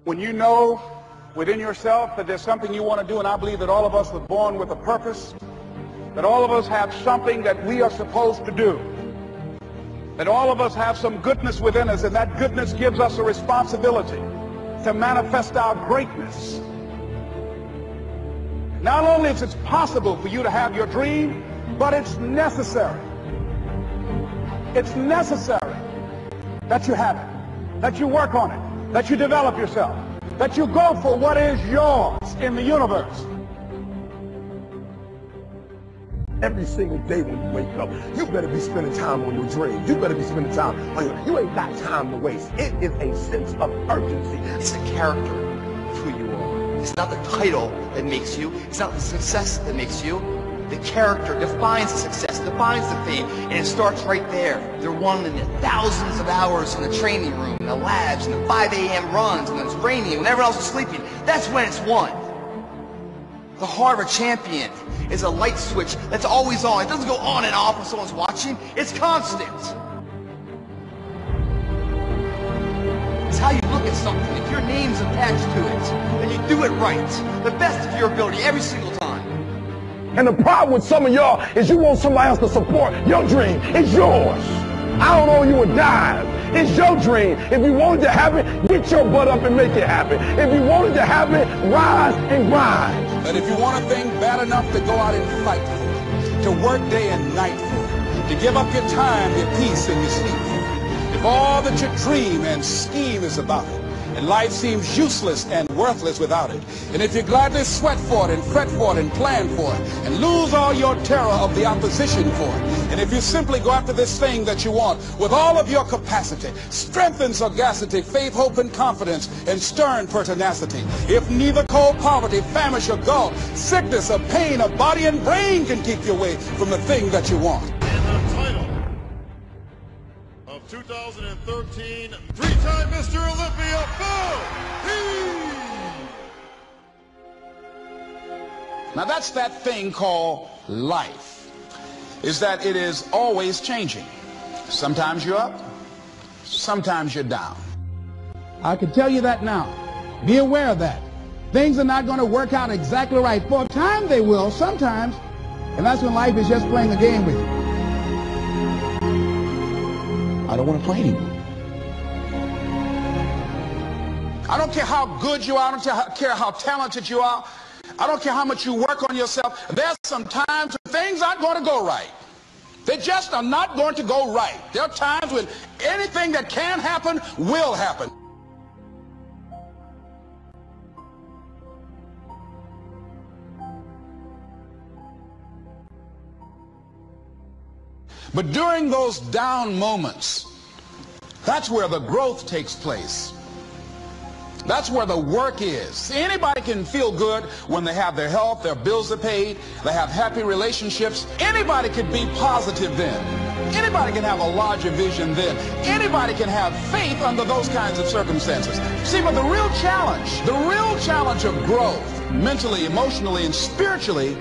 When you know within yourself that there's something you want to do, and I believe that all of us were born with a purpose, that all of us have something that we are supposed to do, that all of us have some goodness within us, and that goodness gives us a responsibility to manifest our greatness. Not only is it possible for you to have your dream, but it's necessary. It's necessary that you have it, that you work on it, that you develop yourself, that you go for what is yours in the universe. Every single day when you wake up, you better be spending time on your dream. You better be spending time on your, you ain't got time to waste. It is a sense of urgency. It's the character of who you are. It's not the title that makes you. It's not the success that makes you. The character defines the success, defines the fame, and it starts right there. They're won in the thousands of hours in the training room, in the labs, in the 5 a.m. runs, when it's raining, when everyone else is sleeping. That's when it's won. The heart of a champion is a light switch that's always on. It doesn't go on and off when someone's watching. It's constant. It's how you look at something. If your name's attached to it, then you do it right. The best of your ability every single time. And the problem with some of y'all is you want somebody else to support your dream. It's yours. I don't owe you a dime. It's your dream. If you wanted to happen, get your butt up and make it happen. If you wanted to happen, rise and grind. That if you want a thing bad enough to go out and fight for it, to work day and night for it, to give up your time, your peace, and your sleep for it, if all that you dream and scheme is about it, and life seems useless and worthless without it, and if you gladly sweat for it and fret for it and plan for it and lose all your terror of the opposition for it, and if you simply go after this thing that you want with all of your capacity, strength and sagacity, faith, hope, and confidence, and stern pertinacity, if neither cold poverty, famish, or gulf, sickness or pain of body and brain can keep you away from the thing that you want. And the title of 2013, three-time Mr. Olympia, Bo Peep! Now that's that thing called life, is that it is always changing. Sometimes you're up, sometimes you're down. I can tell you that now. Be aware of that. Things are not going to work out exactly right. For a time they will, sometimes, and that's when life is just playing a game with you. I don't want to play anymore. I don't care how good you are. I don't care how talented you are. I don't care how much you work on yourself. There's some times when things aren't going to go right. They just are not going to go right. There are times when anything that can happen will happen. But during those down moments, that's where the growth takes place. That's where the work is. Anybody can feel good when they have their health, their bills are paid, they have happy relationships. Anybody can be positive then. Anybody can have a larger vision then. Anybody can have faith under those kinds of circumstances. See, but the real challenge of growth, mentally, emotionally, and spiritually,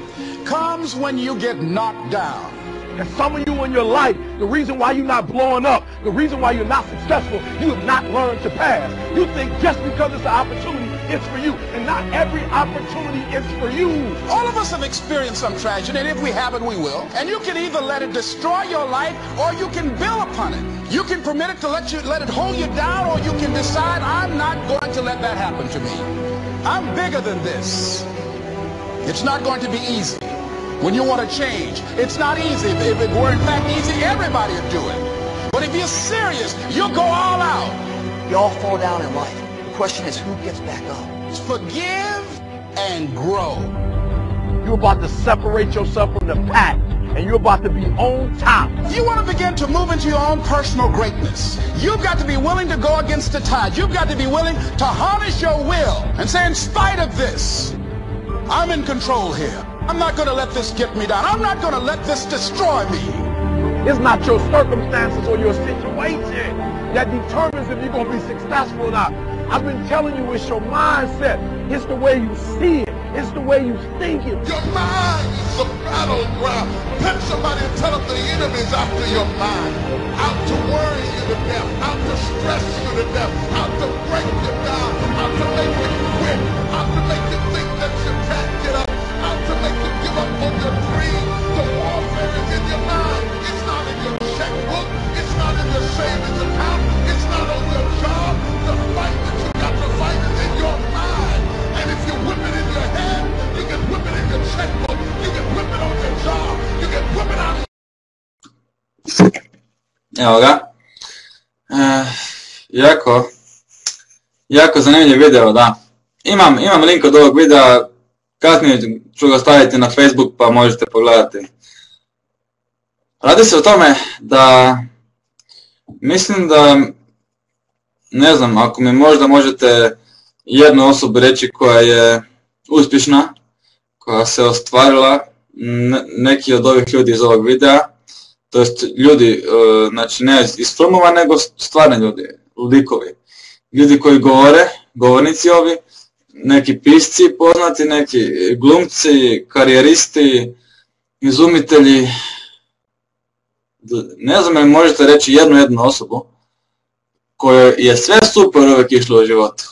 comes when you get knocked down. And some of you in your life, the reason why you're not blowing up, the reason why you're not successful, you have not learned to pass. You think just because it's an opportunity, it's for you. And not every opportunity is for you. All of us have experienced some tragedy, and if we haven't, we will. And you can either let it destroy your life, or you can build upon it. You can permit it to let it hold you down, or you can decide, I'm not going to let that happen to me. I'm bigger than this. It's not going to be easy. When you want to change, it's not easy. If it were in fact easy, everybody would do it. But if you're serious, you'll go all out. You all fall down in life. The question is, who gets back up? Forgive and grow. You're about to separate yourself from the pack, and you're about to be on top. If you want to begin to move into your own personal greatness, you've got to be willing to go against the tide. You've got to be willing to harness your will and say, in spite of this, I'm in control here. I'm not going to let this get me down. I'm not going to let this destroy me. It's not your circumstances or your situation that determines if you're going to be successful or not. I've been telling you, it's your mindset. It's the way you see it. It's the way you think it. Your mind is the battleground. Pick somebody and tell them the enemy's after your mind. Out to worry you to death. Out to stress you to death. Out to break you down. Out to make you quit. Out to make you think that you can't get up. Out to make you give up on your dream. The warfare is in your mind. It's not in your checkbook. It's not in your savings account. It's not on your job. The fight that you got to fight is in your mind. And if you whip it in your head, you can whip it in your checkbook. You can whip it on your job. You can whip it out. Evo ga. Jako zanimljiv video, da. Imam link od ovog videa, kasnije ću ga staviti na Facebook pa možete pogledati. Radi se o tome da mislim da, ne znam, ako mi možda možete jednu osobu reći koja je uspješna, koja se ostvarila, neki od ovih ljudi iz ovog videa, to jest ljudi, znači ne iz filmova, nego stvarni ljudi, likovi. Ljudi koji govore, govornici ovi, neki pisci poznati, neki glumci, karijeristi, izumitelji. Ne znam li možete reći jednu osobu kojoj je sve super uvijek išlo u životu.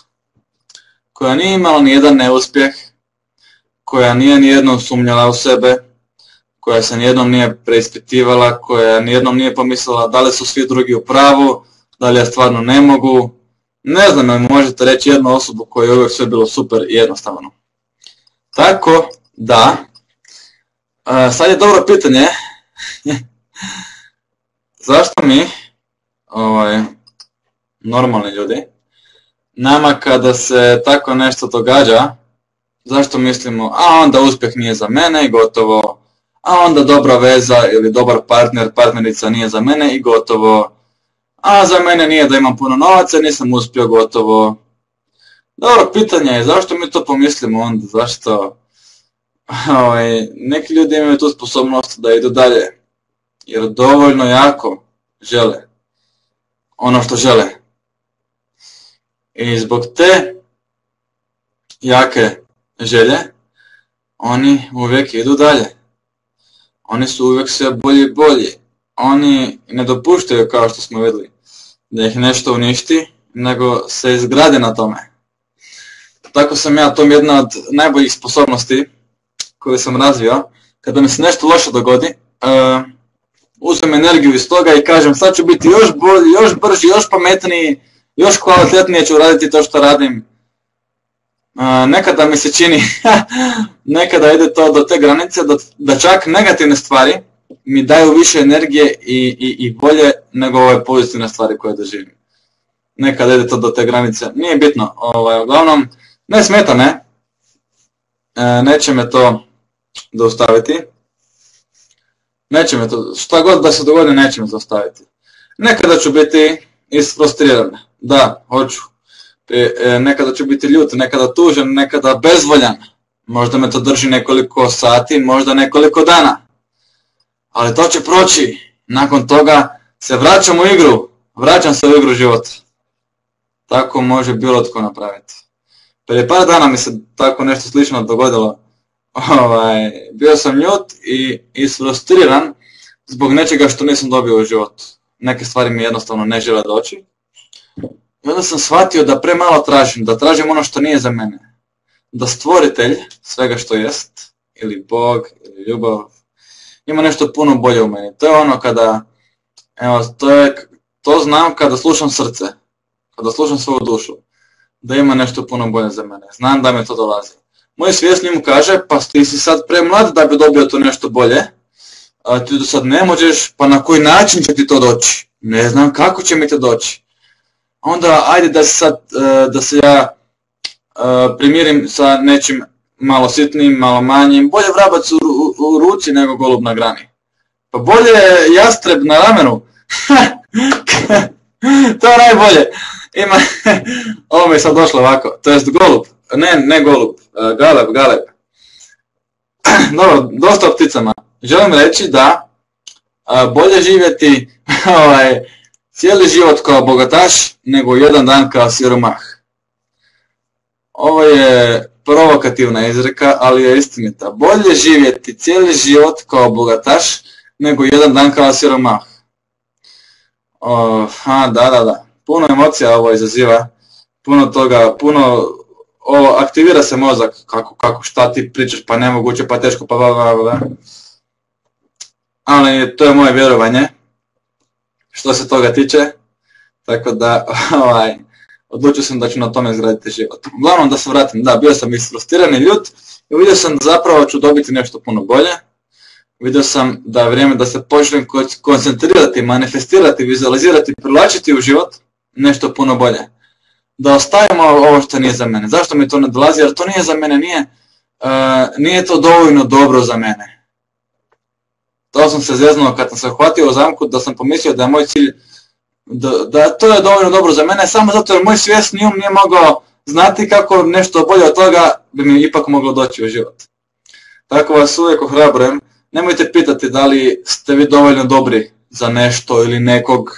Koja nije imala nijedan neuspjeh, koja nije nijednom sumnjala u sebe, koja se nijednom nije preispitivala, koja nijednom nije pomislila da li su svi drugi u pravu, da li ja stvarno ne mogu. Ne znam li možete reći jednu osobu kojoj je uvijek sve bilo super i jednostavno. Tako da, sad je dobro pitanje, zašto mi, normalni ljudi, nama kada se tako nešto događa, zašto mislimo, a onda uspjeh nije za mene i gotovo, a onda dobra veza ili dobar partner, partnerica nije za mene i gotovo, a za mene nije da imam puno novaca, nisam uspio, gotovo. Dobro pitanje je zašto mi to pomislimo onda, zašto neki ljudi imaju tu sposobnost da idu dalje, jer dovoljno jako žele ono što žele. I zbog te jake želje, oni uvijek idu dalje. Oni su uvijek sve bolji i bolji. Oni ne dopuštaju, kao što smo vidjeli, da ih nešto uništi, nego se izgrade na tome. Tako sam ja, to mi jedna od najboljih sposobnosti koju sam razvio. Kada mi se nešto loše dogodi, uzmem energiju iz toga i kažem sad ću biti još bolji, još brži, još pametniji, još kvalitetnije ću raditi to što radim. Nekada mi se čini, nekada ide to do te granice da čak negativne stvari mi daju više energije i bolje nego ove pozitivne stvari koje doživim. Nekada ide to do te granice, nije bitno, uglavnom ne smeta me, neće me to zaustaviti. Neće me to, šta god da se dogodi, neće me zaustaviti. Nekada ću biti isfrustriran, da, hoću. Nekada ću biti ljut, nekada tužan, nekada bezvoljan. Možda me to drži nekoliko sati, možda nekoliko dana. Ali to će proći. Nakon toga se vraćam u igru. Vraćam se u igru života. Tako može bilo tko napraviti. Prije par dana mi se tako nešto slično dogodilo. Bio sam ljut i isfrustriran zbog nečega što nisam dobio u životu. Neke stvari mi jednostavno ne žele doći. I onda sam shvatio da premalo tražim, da tražim ono što nije za mene. Da stvoritelj svega što jest, ili Bog, ili ljubav, ima nešto puno bolje u meni. To je ono kada, to znam kada slušam srce, kada slušam svoju dušu, da ima nešto puno bolje za mene. Znam da mi to dolazi. Moj svjesni mu kaže, pa ti si sad premlad da bi dobio to nešto bolje, ti do sad ne možeš, pa na koji način će ti to doći? Ne znam kako će mi to doći. onda ajde da se ja primirim sa nečim malo sitnim, malo manjim, bolje vrabac u ruci nego golub na grani. Pa bolje jastreb na ramenu. To je najbolje. Ovo mi je sad došlo ovako, to jest golub, ne golub, galeb. Dobro, dosta o pticama. Želim reći da bolje živjeti cijeli život kao bogataš nego jedan dan kao siromah. Ovo je provokativna izreka, ali je istinita. Bolje živjeti cijeli život kao bogataš nego jedan dan kao siromah. Da. Puno emocija ovo izaziva, puno toga, aktivira se mozak, kako šta ti pričaš, pa nemoguće, pa teško, pa bla. Ali to je moje vjerovanje, što se toga tiče, tako da odlučio sam da ću na tome izgraditi život. Uglavnom da se vratim, da, bio sam isfrustriran i ljut i vidio sam da zapravo ću dobiti nešto puno bolje. Vidio sam da je vrijeme da se počnem koncentrirati, manifestirati, vizualizirati, privlačiti u život nešto puno bolje. Da ostavimo ovo što nije za mene. Zašto mi to ne dolazi? Jer to nije za mene, nije to dovoljno dobro za mene. To sam se zeznuo kad sam se uhvatio u zamku, da sam pomislio da je moj cilj, da to je dovoljno dobro za mene, samo zato jer moj svjesni um nije mogao znati kako nešto bolje od toga bi mi ipak moglo doći u život. Tako vas uvijek ohrabrujem. Nemojte pitati da li ste vi dovoljno dobri za nešto ili nekog,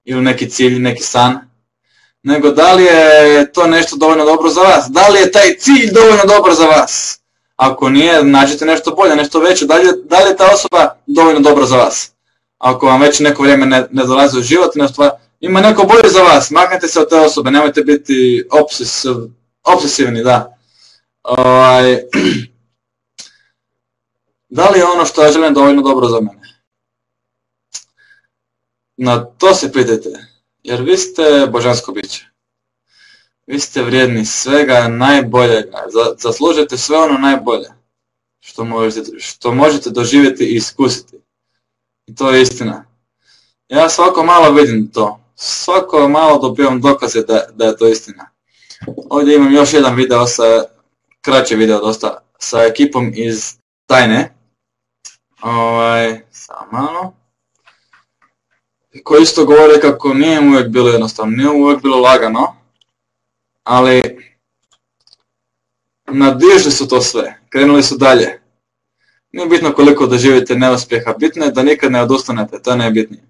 ili neki cilj, neki san, nego da li je to nešto dovoljno dobro za vas, da li je taj cilj dovoljno dobar za vas. Ako nije, nađite nešto bolje, nešto veće, da li je ta osoba dovoljno dobra za vas. Ako vam već neko vrijeme ne dolazi u život, ima neko bolje za vas, maknite se od te osobe, nemojte biti obsesivni, da. Da li je ono što ja želim dovoljno dobro za mene? Na to se pitajte, jer vi ste božansko biće. Vi ste vrijedni svega najboljega, zaslužite sve ono najbolje što možete doživjeti i iskusiti. I to je istina. Ja svako malo vidim to, svako malo dobivam dokaze da je to istina. Ovdje imam još jedan video, kraći video dosta, sa ekipom iz Tajne. Samo malo. Koji isto govore kako nije uvijek bilo jednostavno, nije uvijek bilo lagano, ali nadišli su to sve, krenuli su dalje. Nije bitno koliko doživite neuspjeha, bitno je da nikad ne odustanete, to je najbitnije.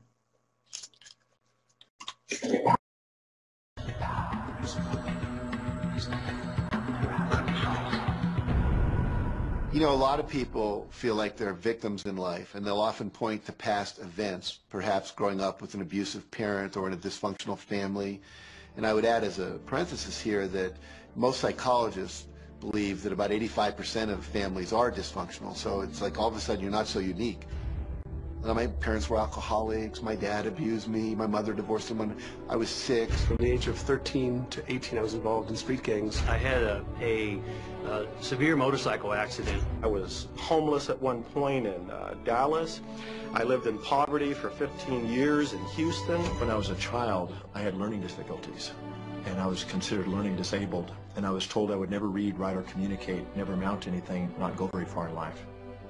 You know, a lot of people feel like they're victims in life, and they'll often point to past events, perhaps growing up with an abusive parent or in a dysfunctional family. And I would add as a parenthesis here that most psychologists believe that about 85% of families are dysfunctional, so it's like all of a sudden you're not so unique. My parents were alcoholics, my dad abused me, my mother divorced him when I was 6. From the age of 13 to 18, I was involved in street gangs. I had a severe motorcycle accident. I was homeless at one point in Dallas. I lived in poverty for 15 years in Houston. When I was a child, I had learning difficulties, and I was considered learning disabled, and I was told I would never read, write, or communicate, never amount to anything, not go very far in life.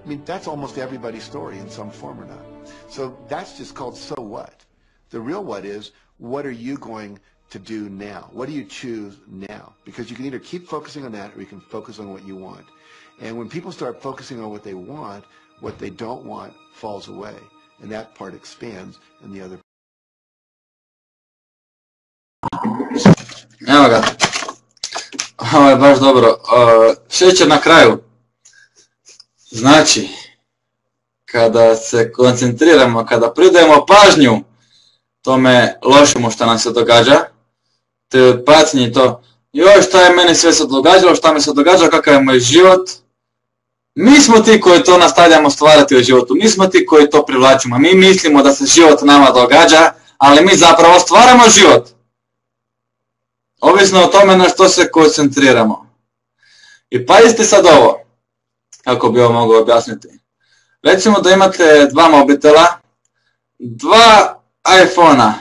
I mean, that's almost everybody's story in some form or not. So that's just called so what. The real what is, what are you going to do now? What do you choose now? Because you can either keep focusing on that or you can focus on what you want. And when people start focusing on what they don't want falls away. And that part expands and the other. Evo ga. Ovo je baš dobro. Šećer na kraju. Znači, kada se koncentriramo, kada pridajemo pažnju tome lošemu što nam se događa, te patnji to, joj šta je meni sve se događalo, šta mi se događa, kakav je moj život, mi smo ti koji to nastavljamo stvarati u životu, mi smo ti koji to privlačimo, mi mislimo da se život nama događa, ali mi zapravo stvaramo život. Ovisno o tome na što se koncentriramo. I pazite sad ovo. Kako bi ovo mogao objasniti. Recimo da imate dva mobitela, dva iPhone-a.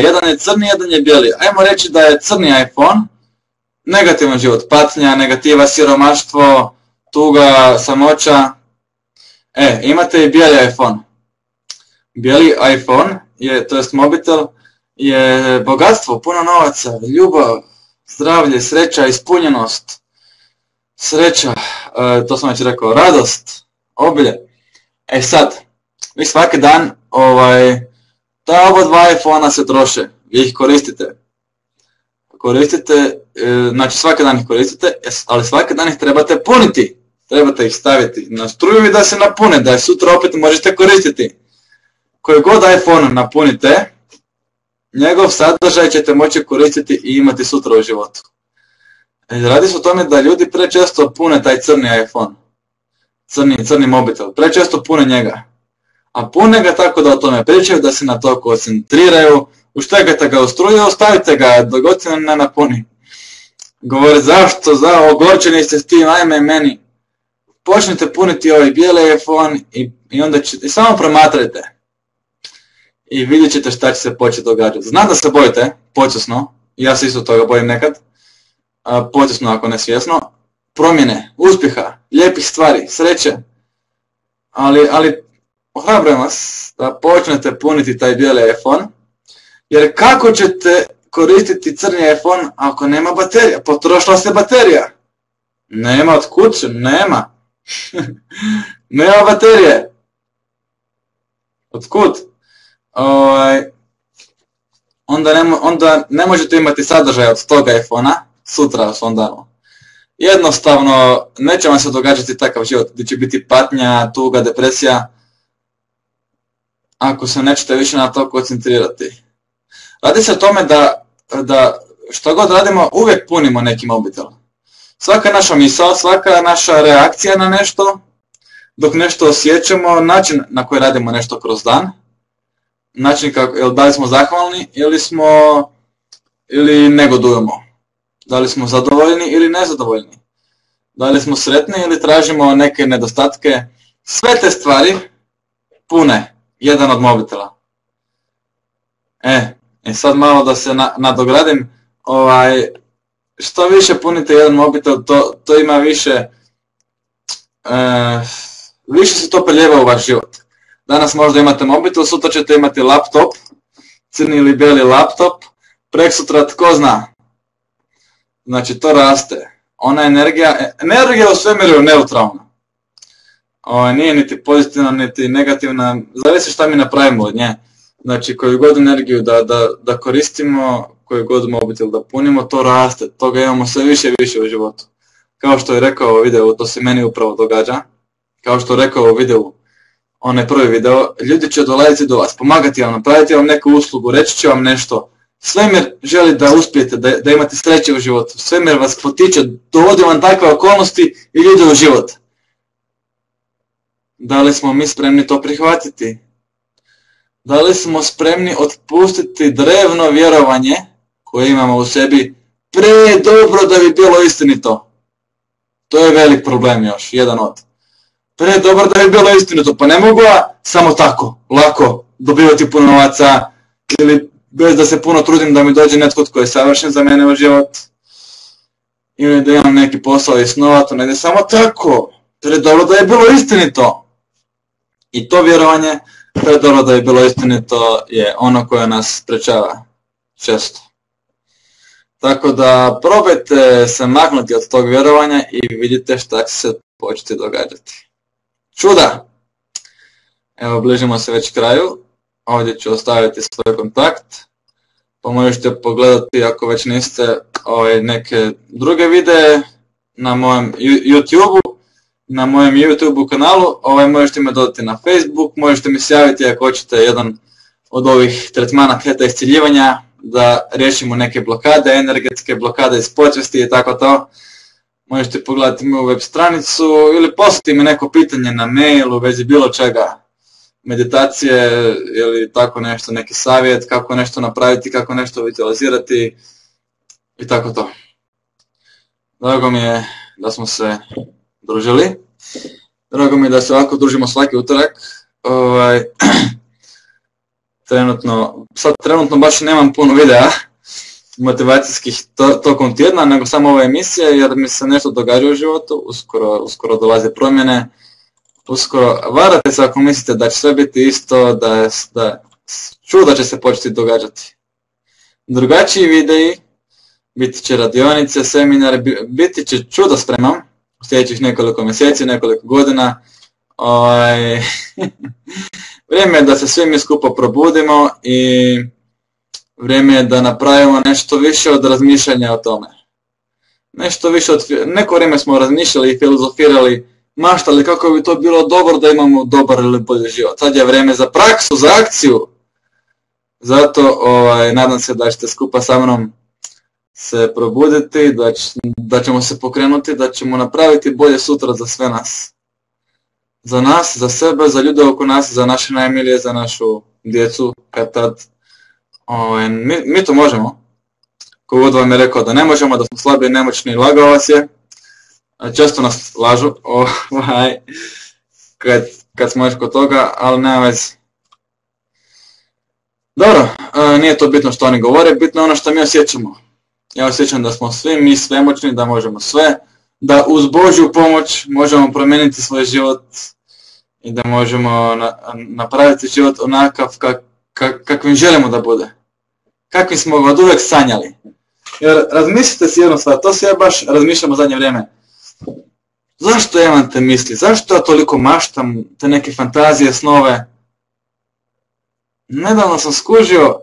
Jedan je crni, jedan je bijeli. Ajmo reći da je crni iPhone negativan život, patnja, negativa, siromaštvo, tuga, samoća. Imate i bijeli iPhone. Bijeli iPhone, to jest mobitel, je bogatstvo, puno novaca, ljubav, zdravlje, sreća, ispunjenost, sreća, to sam već rekao, radost, obilje. Sad, vi svaki dan, ta oba dva iPhone-a se troše, vi ih koristite, znači svaki dan ih koristite, ali svaki dan ih trebate puniti, trebate ih staviti na struju i da se napune, da je sutra opet možete koristiti. Koji god iPhone napunite, njegov sadržaj ćete moći koristiti i imati sutra u životu. Radi se o tome da ljudi prečesto pune taj crni iPhone, crni mobitel, prečesto pune njega. A pune ga tako da o tome pričaju, da se na to koncentriraju, uštegajte ga u struju, ostavite ga dok god se ne napuni. Govore zašto, ogorčeni ste s tim, ajme meni. Počnite puniti ovaj bijeli iPhone i onda ćete, samo promatrajte. I vidjet ćete šta će se početi događati. Znam da se bojite, počasno, ja se isto toga bojim nekad, počasno ako ne svjesno, promjene, uspjeha, lijepih stvari, sreće, ali ohrabrujem vas da počnete puniti taj bijeli iPhone, jer kako ćete koristiti crni iPhone ako nema baterija? Potrošila se baterija. Nema od kuće, nema. Nema baterije. Otkud? Onda ne možete imati sadržaj od toga iPhone-a sutra u svom danu. Jednostavno, neće vam se događati takav život gdje će biti patnja, tuga, depresija, ako se nećete više na to koncentrirati. Radi se o tome da što god radimo, uvijek punimo neki mobitel. Svaka naša misao, svaka naša reakcija na nešto, dok nešto osjećamo, način na koji radimo nešto kroz dan, način da li smo zahvalni ili negodujemo, da li smo zadovoljni ili nezadovoljni, da li smo sretni ili tražimo neke nedostatke, sve te stvari pune jedan od mobitela. Sad malo da se nadogradim, što više punite jedan mobitel, to ima više se to preljeva u vaš život. Danas možda imate mobitel, sutra ćete imati laptop, crni ili bijeli laptop, preksutra tko zna. Znači to raste. Ona energija u svemiru je neutralna. Nije niti pozitivna, niti negativna, zavisi šta mi napravimo od nje. Znači koju god energiju da koristimo, koju god mobitel da punimo, to raste, toga imamo sve više i više u životu. Kao što je rekao u videu, to se meni upravo događa, kao što je rekao u videu, onaj prvi video, ljudi će dolaziti do vas, pomagati vam, napraviti vam neku uslugu, reći će vam nešto. Svemir želi da uspijete, da imate sreće u životu. Svemir vas potiče, dovodi vam takve okolnosti i ljude u život. Da li smo mi spremni to prihvatiti? Da li smo spremni otpustiti drevno vjerovanje koje imamo u sebi predobro da bi bilo istinito? To je velik problem još, jedan od. Predobro da bi bilo istinito, pa ne mogu samo tako, lako dobivati puno novaca ili bez da se puno trudim da mi dođe netko tko je savršen za mene u život ili da imam neki posao i snova, to ne ide samo tako. Predobro da je bilo istinito. I to vjerovanje, predobro da je bilo istinito, je ono koje nas sprečava često. Tako da probajte se maknuti od tog vjerovanja i vidite šta će se početi događati. Čuda! Evo, bližimo se već kraju. Ovdje ću ostaviti svoj kontakt. Pa možete pogledati, ako već niste, neke druge videe na mojem YouTube-u. Na mojem YouTube kanalu, možete me dodati na Facebook, možete mi se javiti ako hoćete jedan od ovih tretmana Theta isciljivanja, da riješimo neke blokade, energetske blokade iz počesti i tako to. Možete pogledati moju web stranicu ili poslati mi neko pitanje na mail u vezi bilo čega, meditacije ili tako nešto, neki savjet, kako nešto napraviti, kako nešto vizualizirati i tako to. Drago mi je da smo se družili. Drago mi je da se ovako družimo svaki utorak. trenutno baš nemam puno videa motivacijskih tokom tjedna, nego samo ove emisije, jer mi se nešto događa u životu, uskoro dolaze promjene, uskoro varate se ako mislite da će sve biti isto, da čuda će se početi događati. Drugačiji videi, biti će radionice, seminari, biti će čudo spremam u sljedećih nekoliko mjeseci, nekoliko godina. Vrijeme je da se svi mi skupo probudimo i vrijeme je da napravimo nešto više od razmišljanja o tome. Nešto više neko vrijeme smo razmišljali i filozofirali, maštali kako bi to bilo dobro da imamo dobar ili bolji život. Sad je vrijeme za praksu, za akciju. Zato nadam se da ćete skupa sa mnom se probuditi, da ćemo se pokrenuti, da ćemo napraviti bolje sutra za sve nas. Za nas, za sebe, za ljude oko nas, za naše najmilije, za našu djecu, kad tad. Mi to možemo. Kogod vam je rekao da ne možemo, da smo slabi i nemoćni, lagao vas je. Često nas lažu, kad smo još kod toga, ali nema veze. Dobro, nije to bitno što oni govore, bitno je ono što mi osjećamo. Ja osjećam da smo svi mi svemoćni, da možemo sve, da uz Božju pomoć možemo promijeniti svoj život i da možemo napraviti život onakav kakvim želimo da bude. Kakvim smo ga od uvijek sanjali. Jer razmislite si jednu stvar, to se ja baš razmišljam u zadnje vrijeme. Zašto ja imam te misli? Zašto ja toliko maštam te neke fantazije, snove? Nedavno sam skužio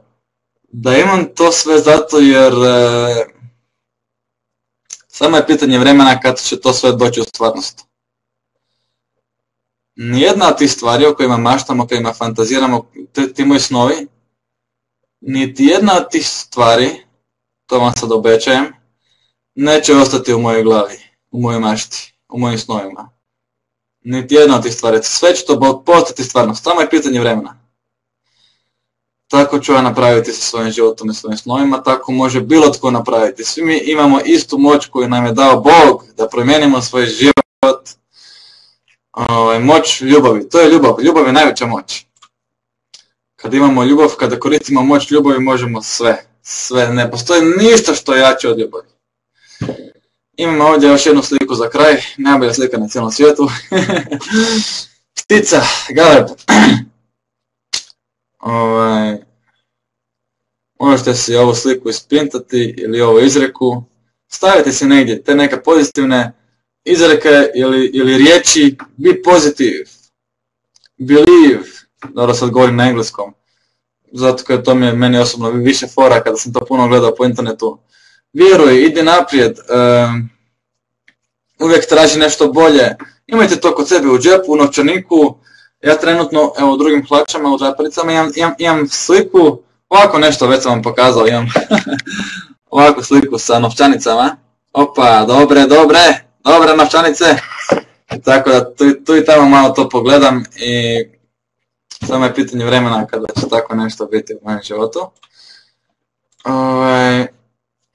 da imam to sve zato jer samo je pitanje vremena kad će to sve doći u stvarnost. Nijedna od tih stvari o kojima maštamo, o kojima fantaziramo, ti moji snovi, niti jedna od tih stvari, to vam sad obećajem, neće ostati u mojoj glavi, u mojoj mašti, u mojim snovima. Niti jedna od tih stvari, sve će to postati stvarnost, samo je pitanje vremena. Tako ću ja napraviti sa svojim životom i svojim snovima, tako može bilo tko napraviti. Svi mi imamo istu moć koju nam je dao Bog da promijenimo svoj život. Moć ljubavi, to je ljubav, ljubav je najveća moć. Kad imamo ljubav, kada koristimo moć ljubavi možemo sve, ne postoji ništa što je jače od ljubavi. Imamo ovdje još jednu sliku za kraj, najbolja slika na cijelom svijetu. Ptica, galeb. Možete si ovu sliku isprintati ili ovu izreku, stavite si negdje te neke pozitivne izreke ili riječi, be positive, believe, dobro sad govorim na engleskom, zato kad to mi je meni osobno više fora kada sam to puno gledao po internetu. Vjeruj, idi naprijed, uvijek traži nešto bolje, imajte to kod sebe u džepu, u novčaniku. Ja trenutno, evo u drugim hlačama, u džaparicama imam sliku, ovako nešto već sam vam pokazao, imam ovako sliku sa novčanicama. Opa, dobre novčanice. Tako da tu i tamo malo to pogledam i samo je pitanje vremena kada će tako nešto biti u mojem životu.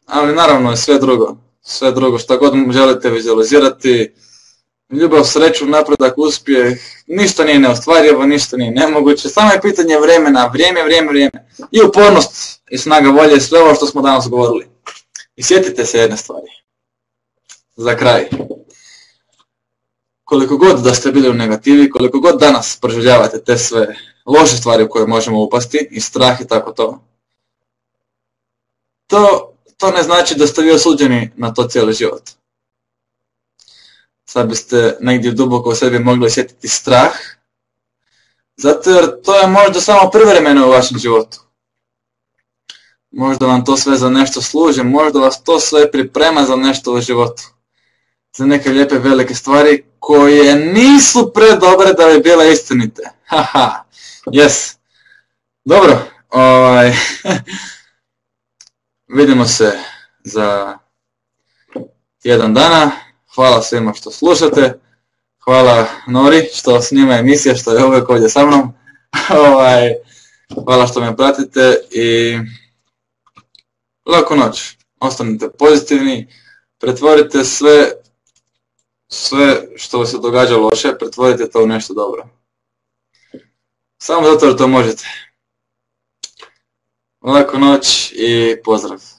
Ali naravno je sve drugo što god želite vizualizirati. Ljubav, sreću, napredak, uspjeh, ništa nije neostvarivo, ništa nije nemoguće, samo je pitanje vremena, vrijeme. I upornost i snaga volje i sve ovo što smo danas govorili. I sjetite se jedne stvari. Za kraj. Koliko god da ste bili u negativi, koliko god danas proživljavate te sve loše stvari u koje možemo upasti, i strah i tako to ne znači da ste vi osuđeni na to cijeli život. Sad biste negdje duboko u sebi mogli osjetiti strah, zato jer to je možda samo privremeno u vašem životu. Možda vam to sve za nešto služi, možda vas to sve priprema za nešto u životu. Za neke lijepe velike stvari koje nisu predobre da bi bile istinite. Haha, yes. Dobro, vidimo se za jedan dana. Hvala svima što slušate, hvala Nori što snima emisija, što je uvijek ovdje sa mnom. Hvala što me pratite i laku noć. Ostanite pozitivni, pretvorite sve što se događa loše, pretvorite to u nešto dobro. Samo zato jer to možete. Laku noć i pozdrav.